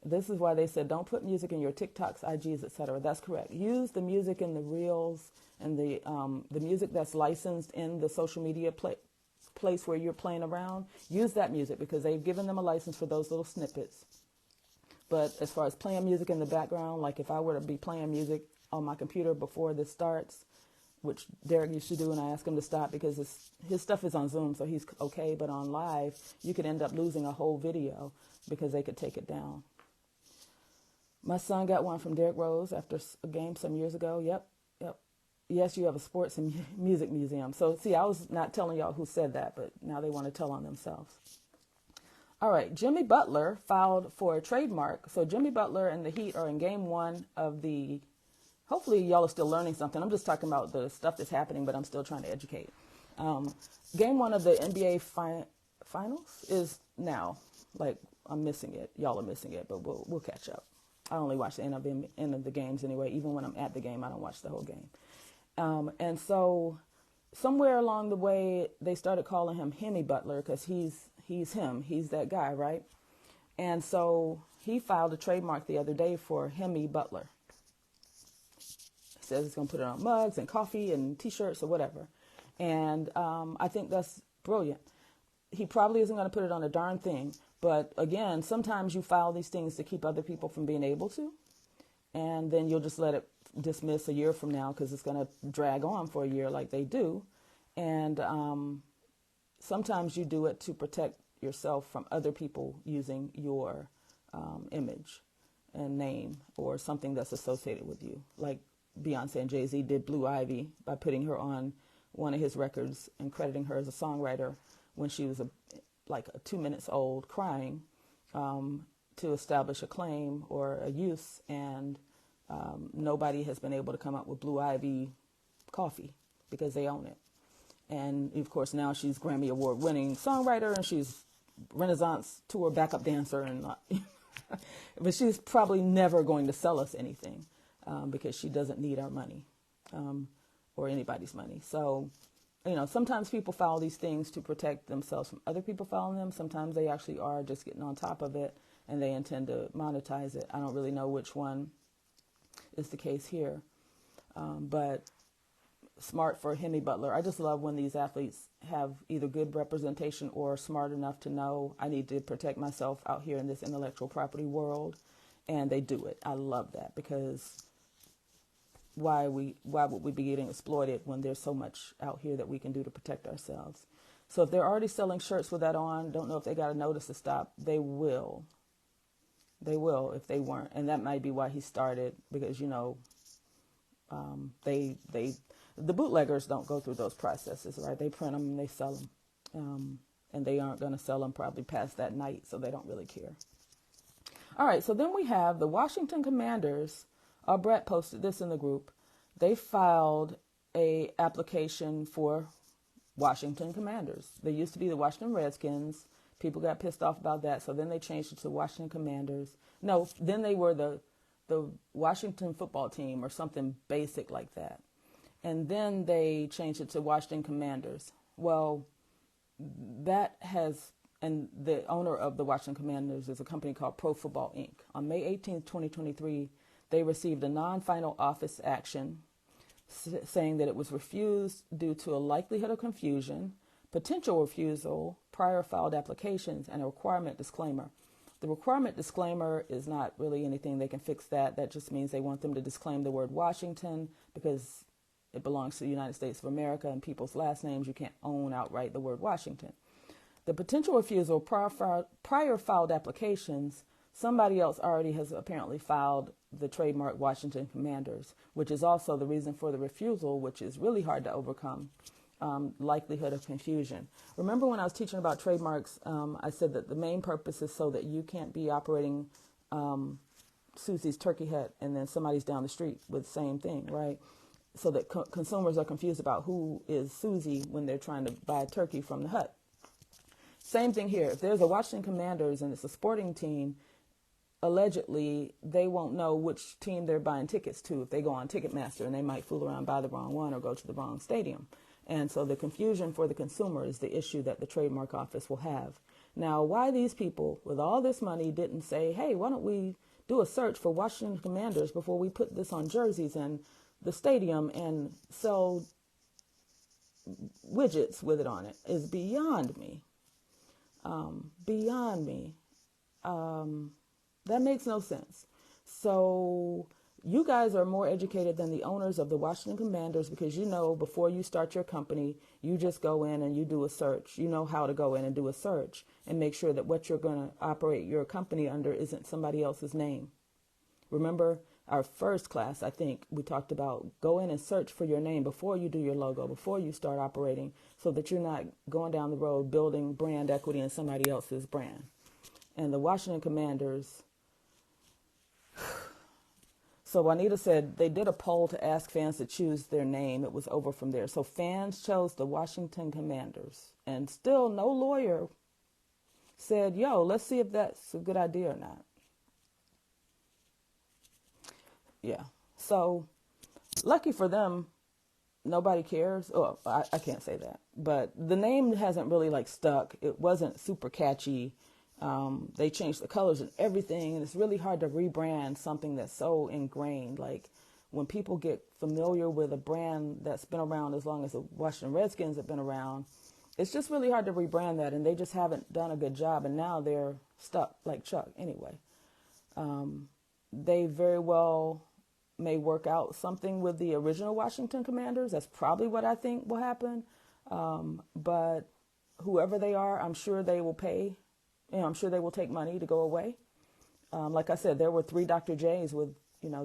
[SPEAKER 1] This is why they said, don't put music in your TikToks, IGs, etc. That's correct. Use the music in the reels and the music that's licensed in the social media place where you're playing around. Use that music because they've given them a license for those little snippets. But as far as playing music in the background, like if I were to be playing music on my computer before this starts, which Derek used to do, and I asked him to stop because his stuff is on Zoom, so he's okay. But on live, you could end up losing a whole video because they could take it down. My son got one from Derrick Rose after a game some years ago. Yep. Yes, you have a sports and music museum. So, see, I was not telling y'all who said that, but now they want to tell on themselves. All right, Jimmy Butler filed for a trademark. So Jimmy Butler and the Heat are in game one of the, hopefully y'all are still learning something. I'm just talking about the stuff that's happening, but I'm still trying to educate. Game one of the NBA finals is now. Like, I'm missing it. Y'all are missing it, but we'll catch up. I only watch the end of the games anyway. Even when I'm at the game, I don't watch the whole game. And so somewhere along the way, they started calling him Hemi Butler because he's him. He's that guy, right? And so he filed a trademark the other day for Hemi Butler. Says he's going to put it on mugs and coffee and T-shirts or whatever. And I think that's brilliant. He probably isn't going to put it on a darn thing. But again, sometimes you file these things to keep other people from being able to. And then you'll just let it dismiss a year from now because it's going to drag on for a year like they do. And sometimes you do it to protect yourself from other people using your image and name or something that's associated with you. Like Beyonce and Jay-Z did Blue Ivy by putting her on one of his records and crediting her as a songwriter when she was like 2 minutes old crying to establish a claim or a use. And nobody has been able to come up with Blue Ivy coffee because they own it. And of course now she's Grammy Award winning songwriter and she's Renaissance tour backup dancer and but she's probably never going to sell us anything because she doesn't need our money or anybody's money. So, sometimes people file these things to protect themselves from other people filing them. Sometimes they actually are just getting on top of it and they intend to monetize it. I don't really know which one is the case here. But smart for Hemi Butler. I just love when these athletes have either good representation or smart enough to know I need to protect myself out here in this intellectual property world. And they do it. I love that because why would we be getting exploited when there's so much out here that we can do to protect ourselves? So if they're already selling shirts with that on, don't know if they got a notice to stop. They will. They will if they weren't. And that might be why he started because, the bootleggers don't go through those processes, right? They print them and they sell them. And they aren't going to sell them probably past that night, so they don't really care. All right, so then we have the Washington Commanders. Brett posted this in the group. They filed a application for Washington Commanders. They used to be the Washington Redskins. People got pissed off about that, so then they changed it to Washington Commanders. No, then they were the Washington football team or something basic like that. And then they changed it to Washington Commanders. Well, and the owner of the Washington Commanders is a company called Pro Football Inc. On May 18th, 2023, they received a non-final office action saying that it was refused due to a likelihood of confusion, potential refusal, prior filed applications, and a requirement disclaimer. The requirement disclaimer is not really anything. They can fix that. That just means they want them to disclaim the word Washington because it belongs to the United States of America and people's last names. You can't own outright the word Washington. The potential refusal, prior filed applications, somebody else already has apparently filed the trademark Washington Commanders, which is also the reason for the refusal, which is really hard to overcome. likelihood of confusion. Remember when I was teaching about trademarks, I said that the main purpose is so that you can't be operating Susie's Turkey Hut and then somebody's down the street with the same thing, right? So that consumers are confused about who is Susie when they're trying to buy a turkey from the hut. Same thing here. If there's a Washington Commanders and it's a sporting team, allegedly they won't know which team they're buying tickets to if they go on Ticketmaster, and they might fool around, buy the wrong one, or go to the wrong stadium. And so the confusion for the consumer is the issue that the trademark office will have. Now, why these people with all this money didn't say, hey, why don't we do a search for Washington Commanders before we put this on jerseys and the stadium and sell widgets with it on it, is beyond me. Beyond me. That makes no sense. So you guys are more educated than the owners of the Washington Commanders, because you know before you start your company, you just go in and you do a search. You know how to go in and do a search and make sure that what you're going to operate your company under isn't somebody else's name. Remember our first class, I think we talked about go in and search for your name before you do your logo, before you start operating, so that you're not going down the road building brand equity in somebody else's brand. And the Washington Commanders. So Juanita said they did a poll to ask fans to choose their name. It was over from there. So fans chose the Washington Commanders. And still no lawyer said, yo, let's see if that's a good idea or not. Yeah. So lucky for them, nobody cares. Oh, I can't say that. But the name hasn't really stuck. It wasn't super catchy. They changed the colors and everything, and it's really hard to rebrand something that's so ingrained. Like when people get familiar with a brand that's been around as long as the Washington Redskins have been around, it's just really hard to rebrand that, and they just haven't done a good job, and now they're stuck like Chuck anyway. They very well may work out something with the original Washington Commanders. That's probably what I think will happen. But whoever they are, I'm sure they will pay. I'm sure they will take money to go away. Like I said, there were 3 Dr. J's with,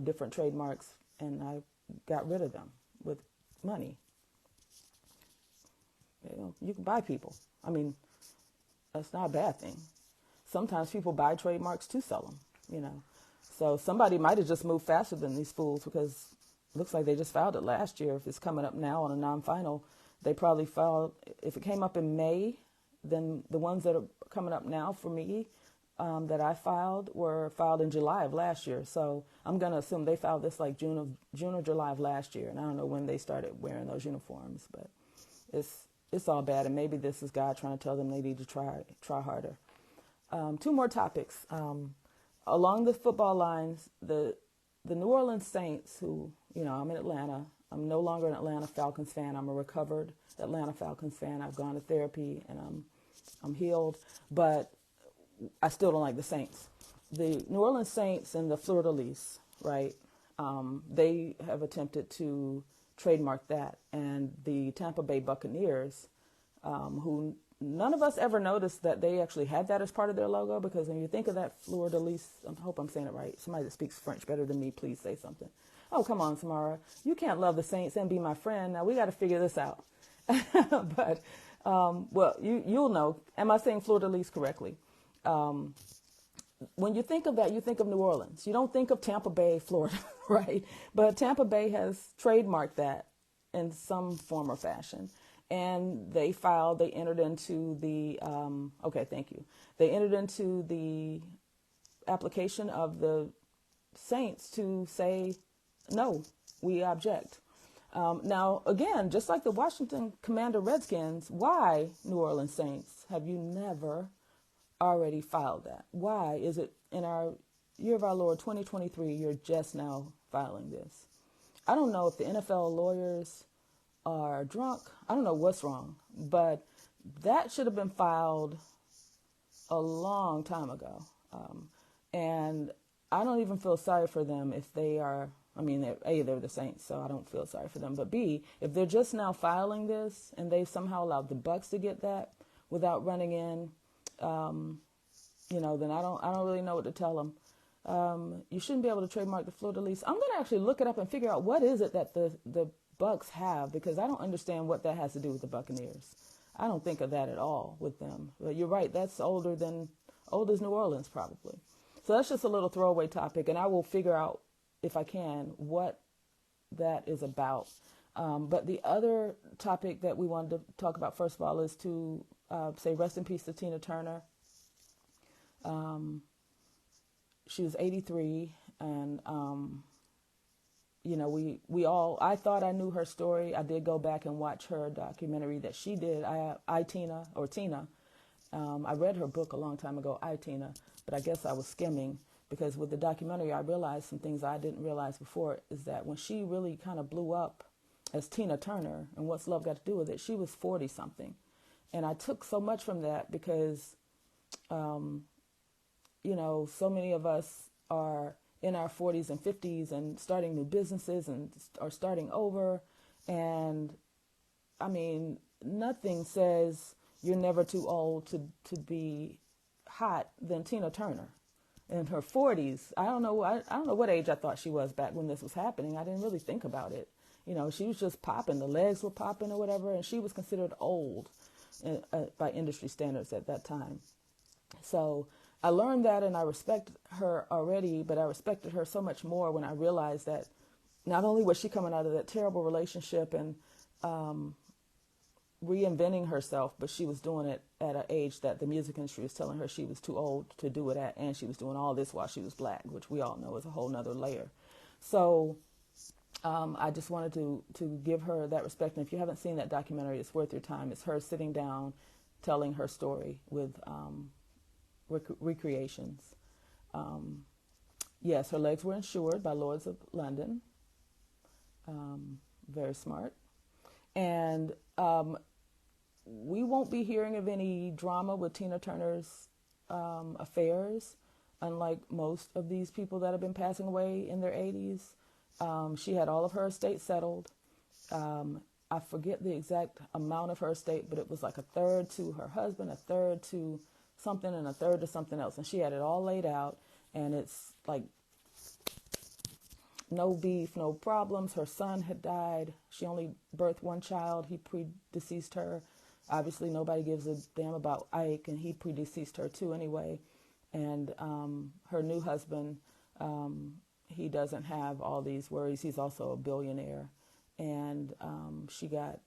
[SPEAKER 1] different trademarks, and I got rid of them with money. You can buy people. I mean, that's not a bad thing. Sometimes people buy trademarks to sell them, So somebody might have just moved faster than these fools, because it looks like they just filed it last year. If it's coming up now on a non-final, they probably filed, if it came up in May, then the ones that are coming up now for me that I filed were filed in July of last year. So I'm going to assume they filed this like June or July of last year. And I don't know when they started wearing those uniforms, but it's all bad. And maybe this is God trying to tell them they need to try harder. 2 more topics. Along the football lines, the New Orleans Saints, who, I'm in Atlanta. I'm no longer an Atlanta Falcons fan. I'm a recovered Atlanta Falcons fan. I've gone to therapy and I'm healed, but I still don't like the Saints. The New Orleans Saints and the Fleur-de-Lis, right? They have attempted to trademark that, and the Tampa Bay Buccaneers, who none of us ever noticed that they actually had that as part of their logo, because when you think of that Fleur-de-Lis, I hope I'm saying it right. Somebody that speaks French better than me, please say something. Oh, come on, Samara. You can't love the Saints and be my friend. Now we got to figure this out. But, well, you'll know. Am I saying Fleur-de-Lis correctly? When you think of that, you think of New Orleans. You don't think of Tampa Bay, Florida, right? But Tampa Bay has trademarked that in some form or fashion. And they entered into the, They entered into the application of the Saints to say, no, we object. Now, again, just like the Washington Commander Redskins, why, New Orleans Saints, have you never already filed that? Why is it in our year of our Lord 2023, you're just now filing this? I don't know if the NFL lawyers are drunk. I don't know what's wrong, but that should have been filed a long time ago. And I don't even feel sorry for them if they are, they're the Saints, so I don't feel sorry for them. But B, if they're just now filing this and they somehow allowed the Bucs to get that without running in, then I don't really know what to tell them. You shouldn't be able to trademark the Fleur-de-Lis. I'm going to actually look it up and figure out what is it that the Bucks have, because I don't understand what that has to do with the Buccaneers. I don't think of that at all with them. But you're right, that's old as New Orleans probably. So that's just a little throwaway topic, and I will figure out, if I can, what that is about. But the other topic that we wanted to talk about, first of all, is to say rest in peace to Tina Turner. She was 83, and I thought I knew her story. I did go back and watch her documentary that she did, Tina. I read her book a long time ago, Tina, but I guess I was skimming, because with the documentary I realized some things I didn't realize before, is that when she really kind of blew up as Tina Turner, and What's Love Got to Do with It, she was 40 something. And I took so much from that, because so many of us are in our 40s and 50s and starting new businesses and are starting over. And I mean, nothing says you're never too old to be hot than Tina Turner. In her 40s, I don't know what age I thought she was back when this was happening. I didn't really think about it. She was just popping. The legs were popping or whatever, and she was considered old by industry standards at that time. So I learned that, and I respect her already, but I respected her so much more when I realized that not only was she coming out of that terrible relationship and reinventing herself, but she was doing it at an age that the music industry was telling her she was too old to do it at, and she was doing all this while she was black, which we all know is a whole nother layer. So I just wanted to give her that respect. And if you haven't seen that documentary, it's worth your time. It's her sitting down, telling her story with recreations. Yes, her legs were insured by Lloyd's of London. Very smart. And we won't be hearing of any drama with Tina Turner's affairs, unlike most of these people that have been passing away in their 80s. She had all of her estate settled. I forget the exact amount of her estate, but it was like a third to her husband, a third to something, and a third to something else. And she had it all laid out, and it's like no beef, no problems. Her son had died. She only birthed one child. He predeceased her. Obviously, nobody gives a damn about Ike, and he predeceased her too anyway. And her new husband, he doesn't have all these worries. He's also a billionaire. And she got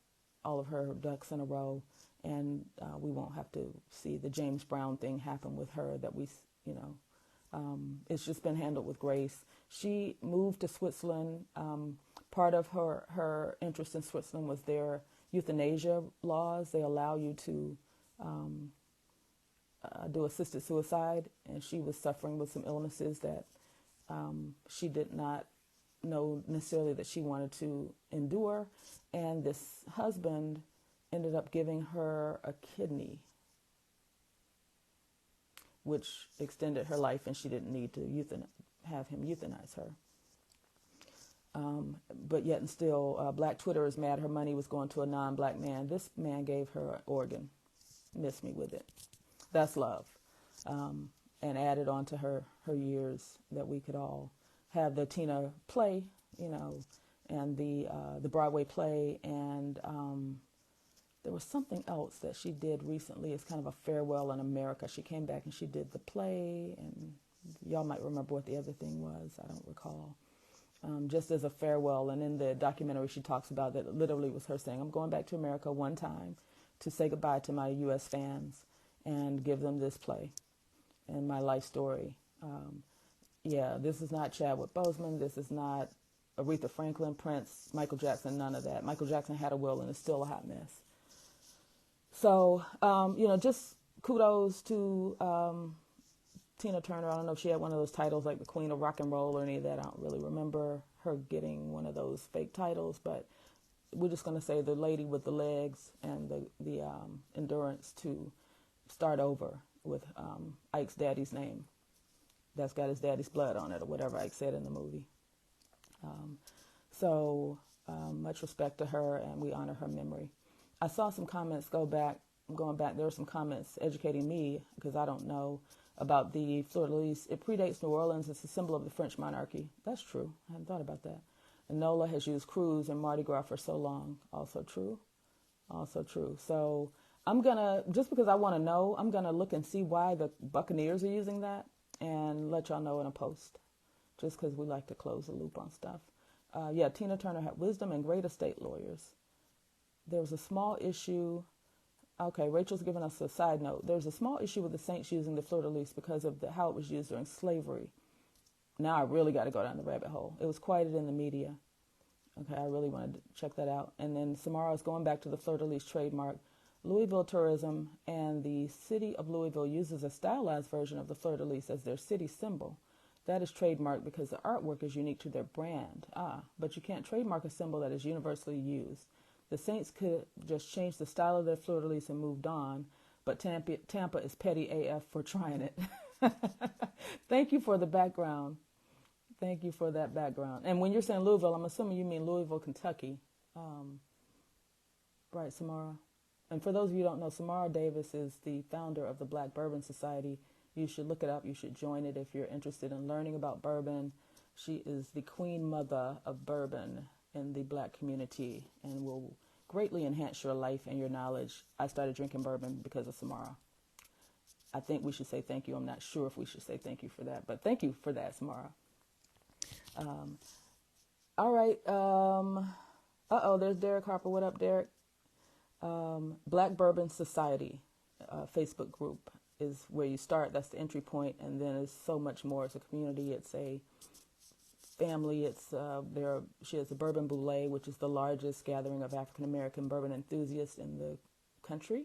[SPEAKER 1] all of her ducks in a row. And we won't have to see the James Brown thing happen with her that it's just been handled with grace. She moved to Switzerland. Part of her interest in Switzerland was their euthanasia laws. They allow you to do assisted suicide, and she was suffering with some illnesses that she did not know necessarily that she wanted to endure. And this husband ended up giving her a kidney, which extended her life, and she didn't need to have him euthanize her. But yet and still, Black Twitter is mad her money was going to a non-black man. This man gave her an organ. Miss me with it. That's love. And added on to her years that we could all have the Tina play, and the Broadway play. And there was something else that she did recently. It's kind of a farewell in America. She came back and she did the play, and y'all might remember what the other thing was. I don't recall. Just as a farewell. And in the documentary, she talks about that. It literally was her saying, I'm going back to America one time to say goodbye to my U.S. fans and give them this play and my life story. This is not Chadwick Boseman. This is not Aretha Franklin, Prince, Michael Jackson, none of that. Michael Jackson had a will, and it's still a hot mess. So, just kudos to Tina Turner. I don't know if she had one of those titles like the Queen of Rock and Roll or any of that. I don't really remember her getting one of those fake titles, but we're just going to say the lady with the legs and the endurance to start over with Ike's daddy's name. That's got his daddy's blood on it, or whatever Ike said in the movie. Much respect to her, and we honor her memory. I saw some comments going back. There were some comments educating me, because I don't know, about the fleur-de-lis. It predates New Orleans. It's a symbol of the French monarchy. That's true. I hadn't thought about that. Enola has used cruise and Mardi Gras for so long. Also true. Also true. So I'm going to, just because I want to know, I'm going to look and see why the Buccaneers are using that and let y'all know in a post, just because we like to close the loop on stuff. Yeah, Tina Turner had wisdom and great estate lawyers. There was a small issue. Okay, Rachel's giving us a side note. There's a small issue with the Saints using the fleur-de-lis because of how it was used during slavery. Now I really got to go down the rabbit hole. It was quoted in the media. Okay, I really wanted to check that out. And then Samara is going back to the fleur-de-lis trademark. Louisville Tourism and the city of Louisville uses a stylized version of the fleur-de-lis as their city symbol. That is trademarked because the artwork is unique to their brand. But you can't trademark a symbol that is universally used. The Saints could just change the style of their fleur-de-lis and moved on, but Tampa is petty AF for trying it. Thank you for the background. Thank you for that background. And when you're saying Louisville, I'm assuming you mean Louisville, Kentucky. Right, Samara? And for those of you who don't know, Samara Davis is the founder of the Black Bourbon Society. You should look it up. You should join it if you're interested in learning about bourbon. She is the queen mother of bourbon in the Black community and will greatly enhance your life and your knowledge. I started drinking bourbon because of Samara. I think we should say thank you. I'm not sure if we should say thank you for that, but thank you for that, Samara. All right. There's Derek Harper. What up, Derek? Black Bourbon Society Facebook group is where you start. That's the entry point, and then it's so much more. It's a community. It's a family. She has a Bourbon Boulay, which is the largest gathering of African American bourbon enthusiasts in the country.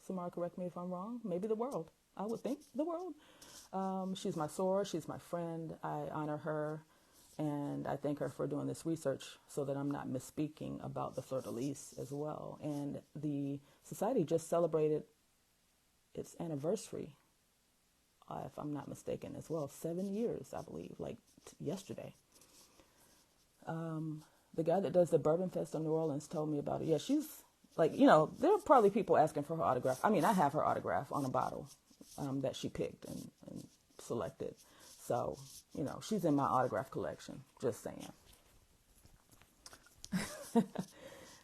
[SPEAKER 1] Samara, correct me if I'm wrong. Maybe the world. I would think the world. She's my soror. She's my friend. I honor her, and I thank her for doing this research so that I'm not misspeaking about the fleur-de-lis as well. And the society just celebrated its anniversary, if I'm not mistaken, as well. 7 years, I believe, like yesterday. The guy that does the Bourbon Fest in New Orleans told me about it. Yeah, she's like, there are probably people asking for her autograph. I mean, I have her autograph on a bottle that she picked and selected. So, she's in my autograph collection, just saying.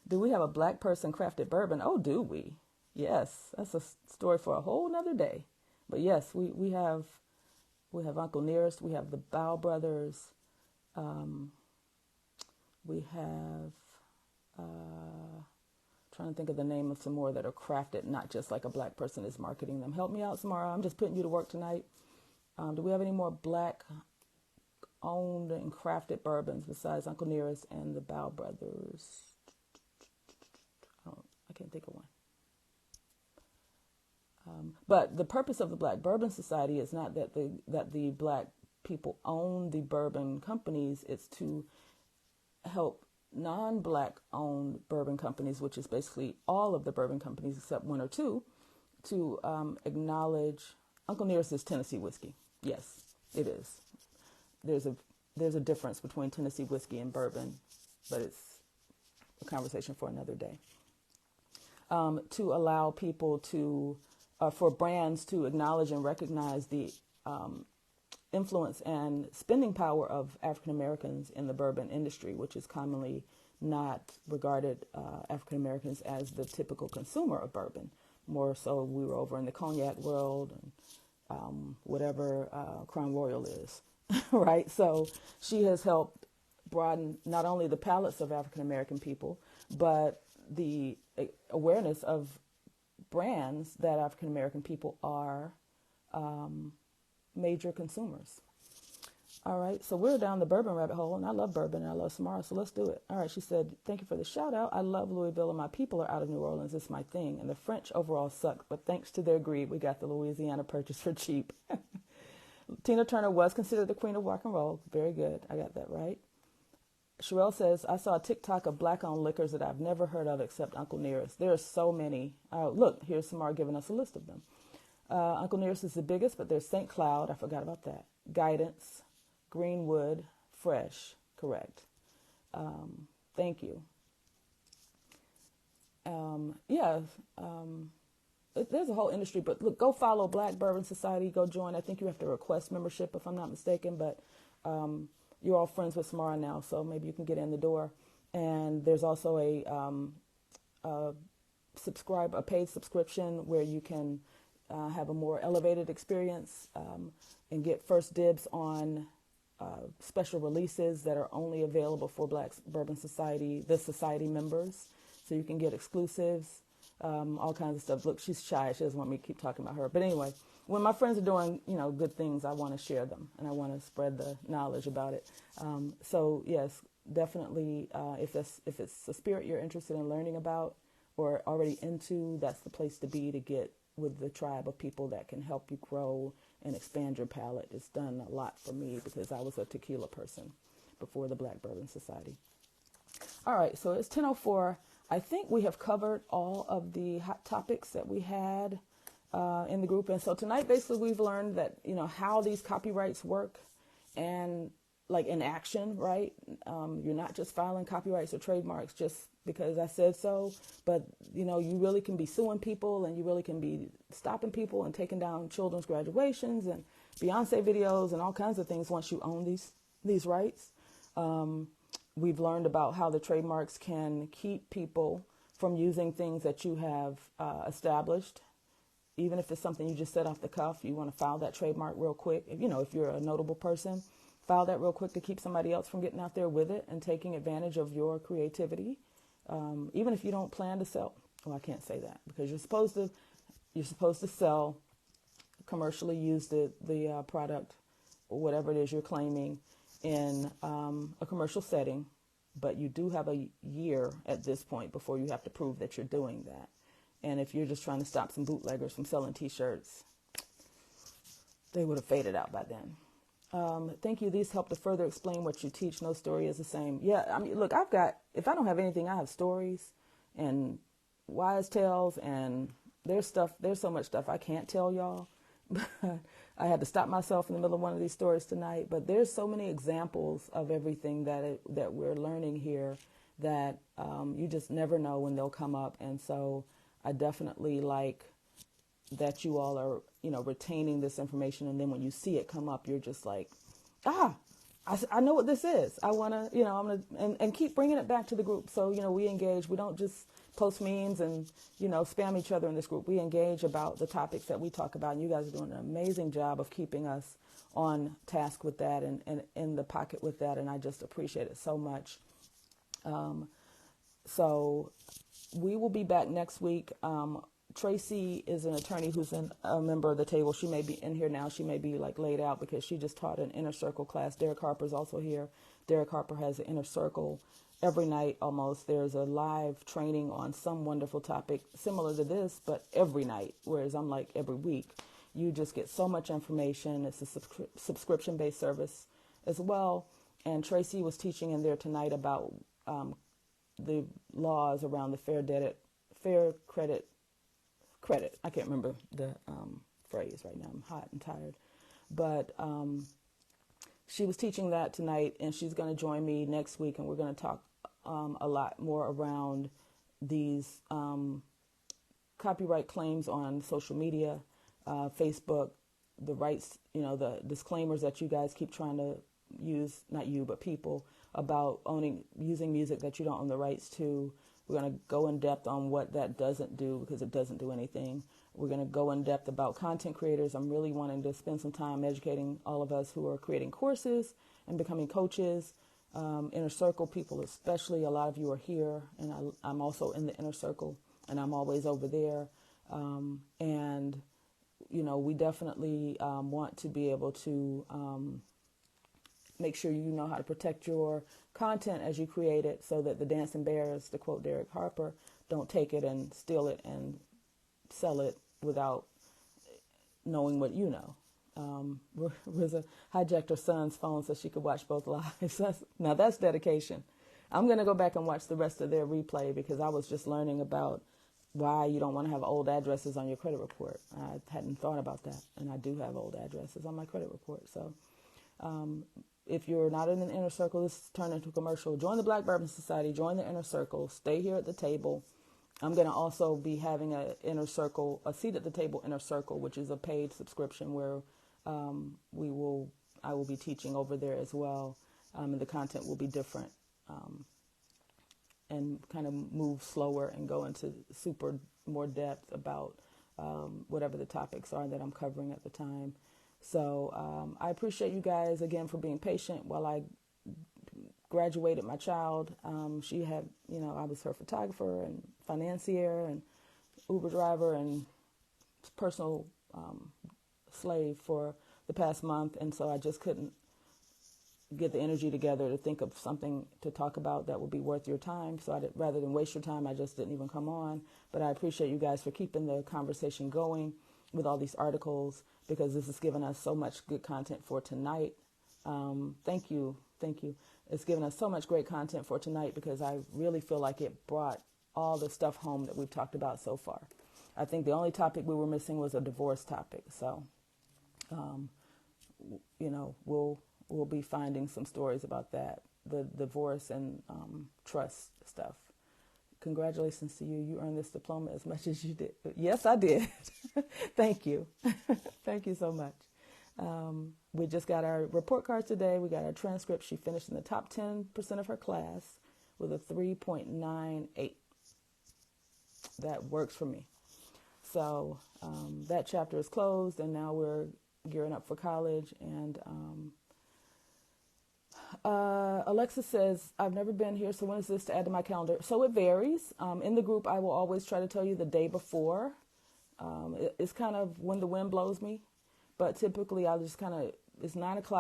[SPEAKER 1] Do we have a Black person crafted bourbon? Oh, do we? Yes, that's a story for a whole nother day. But yes, we have Uncle Nearest, we have the Bow Brothers, we have, trying to think of the name of some more that are crafted, not just like a Black person is marketing them. Help me out, Samara. I'm just putting you to work tonight. Do we have any more Black owned and crafted bourbons besides Uncle Nearest and the Bow Brothers? I can't think of one. But the purpose of the Black Bourbon Society is not that the Black people own the bourbon companies. It's to help non-Black owned bourbon companies, which is basically all of the bourbon companies except one or two, to acknowledge. Uncle Nearest is Tennessee whiskey. Yes, it is. There's a difference between Tennessee whiskey and bourbon, but it's a conversation for another day. To allow people for brands to acknowledge and recognize the influence and spending power of African Americans in the bourbon industry, which is commonly not regarded African Americans as the typical consumer of bourbon. More so, we were over in the cognac world and whatever Crown Royal is, right? So she has helped broaden not only the palates of African American people, but the awareness of brands that African American people are major consumers. All right, so we're down the bourbon rabbit hole, and I love bourbon and I love Samara, so let's do it. All right, she said, thank you for the shout out. I love Louisville and my people are out of New Orleans. It's my thing. And the French overall suck, but thanks to their greed, we got the Louisiana Purchase for cheap. Tina Turner was considered the queen of rock and roll. Very good. I got that right. Sherelle says, I saw a TikTok of Black-owned liquors that I've never heard of except Uncle Nearest. There are so many. Look, here's Samara giving us a list of them. Uncle Nearest is the biggest, but there's St. Cloud. I forgot about that. Guidance, Greenwood, Fresh. Correct. Thank you. There's a whole industry, but look, go follow Black Bourbon Society. Go join. I think you have to request membership if I'm not mistaken, but you're all friends with Samara now, so maybe you can get in the door. And there's also a paid subscription where you can have a more elevated experience and get first dibs on special releases that are only available for Black Bourbon Society, the society members. So you can get exclusives, all kinds of stuff. Look, she's shy. She doesn't want me to keep talking about her. But anyway, when my friends are doing, good things, I want to share them and I want to spread the knowledge about it. So yes, definitely, if it's a spirit you're interested in learning about or already into, that's the place to be to get with the tribe of people that can help you grow and expand your palate. It's done a lot for me because I was a tequila person before the Black Bourbon Society. All right, so it's 10:04. I think we have covered all of the hot topics that we had in the group. And so tonight, basically, we've learned that, how these copyrights work and like in action, right? You're not just filing copyrights or trademarks just because I said so, but, you really can be suing people and you really can be stopping people and taking down children's graduations and Beyonce videos and all kinds of things once you own these rights. We've learned about how the trademarks can keep people from using things that you have established. Even if it's something you just said off the cuff, you want to file that trademark real quick. If you're a notable person, file that real quick to keep somebody else from getting out there with it and taking advantage of your creativity. Even if you don't plan to sell, well, I can't say that because you're supposed to sell, commercially use the product or whatever it is you're claiming in a commercial setting, but you do have a year at this point before you have to prove that you're doing that. And if you're just trying to stop some bootleggers from selling T-shirts, they would have faded out by then. Thank you. These help to further explain what you teach. No story is the same. Yeah, I mean, look, if I don't have anything, I have stories and wise tales, and there's so much stuff I can't tell y'all. I had to stop myself in the middle of one of these stories tonight, but there's so many examples of everything that we're learning here that you just never know when they'll come up. And so I definitely like that you all are, retaining this information. And then when you see it come up, you're just like, I know what this is. I want to, I'm going to, and keep bringing it back to the group. So, we engage. We don't just post memes and, spam each other in this group. We engage about the topics that we talk about. And you guys are doing an amazing job of keeping us on task with that and in the pocket with that. And I just appreciate it so much. So we will be back next week. Tracy is an attorney who's a member of the table. She may be in here now. She may be laid out because she just taught an inner circle class. Derek Harper's also here. Derek Harper has an inner circle every night almost. There's a live training on some wonderful topic similar to this, but every night, whereas I'm every week. You just get so much information. It's a subscription-based service as well. And Tracy was teaching in there tonight about the laws around the fair credit. I can't remember the phrase right now. I'm hot and tired. But she was teaching that tonight, and she's going to join me next week, and we're going to talk a lot more around these copyright claims on social media, Facebook, the rights, the disclaimers that you guys keep trying to use, not you, but people, about using music that you don't own the rights to. We're going to go in depth on what that doesn't do because it doesn't do anything. We're going to go in depth about content creators. I'm really wanting to spend some time educating all of us who are creating courses and becoming coaches. Inner Circle people, especially, a lot of you are here, and I'm also in the Inner Circle, and I'm always over there. And, we definitely want to be able to make sure you know how to protect your content as you create it so that the dancing bears, to quote Derek Harper, don't take it and steal it and sell it without knowing what you know. Riza hijacked her son's phone so she could watch both lives. Now that's dedication. I'm going to go back and watch the rest of their replay because I was just learning about why you don't want to have old addresses on your credit report. I hadn't thought about that, and I do have old addresses on my credit report. So if you're not in an Inner Circle, this is turned into a commercial. Join the Black Bourbon Society. Join the Inner Circle. Stay here at the table. I'm going to also be having a seat at the table Inner Circle, which is a paid subscription where I will be teaching over there as well. and the content will be different, and kind of move slower and go into super more depth about whatever the topics are that I'm covering at the time. So I appreciate you guys again for being patient while I graduated my child. She had, I was her photographer and financier and Uber driver and personal slave for the past month. And so I just couldn't get the energy together to think of something to talk about that would be worth your time. So rather than waste your time, I just didn't even come on. But I appreciate you guys for keeping the conversation going with all these articles, because this has given us so much good content for tonight. Thank you. It's given us so much great content for tonight, because I really feel like it brought all the stuff home that we've talked about so far. I think the only topic we were missing was a divorce topic. So, we'll be finding some stories about that, the divorce and trust stuff. Congratulations to you. You earned this diploma as much as you did. Yes, I did. Thank you. Thank you so much. We just got our report cards today. We got our transcript. She finished in the top 10% of her class with a 3.98. That works for me. So that chapter is closed, and now we're gearing up for college. And Alexa says, I've never been here, so when is this to add to my calendar? So it varies. In the group, I will always try to tell you the day before. It's kind of when the wind blows me. But typically, I'll just it's 9 o'clock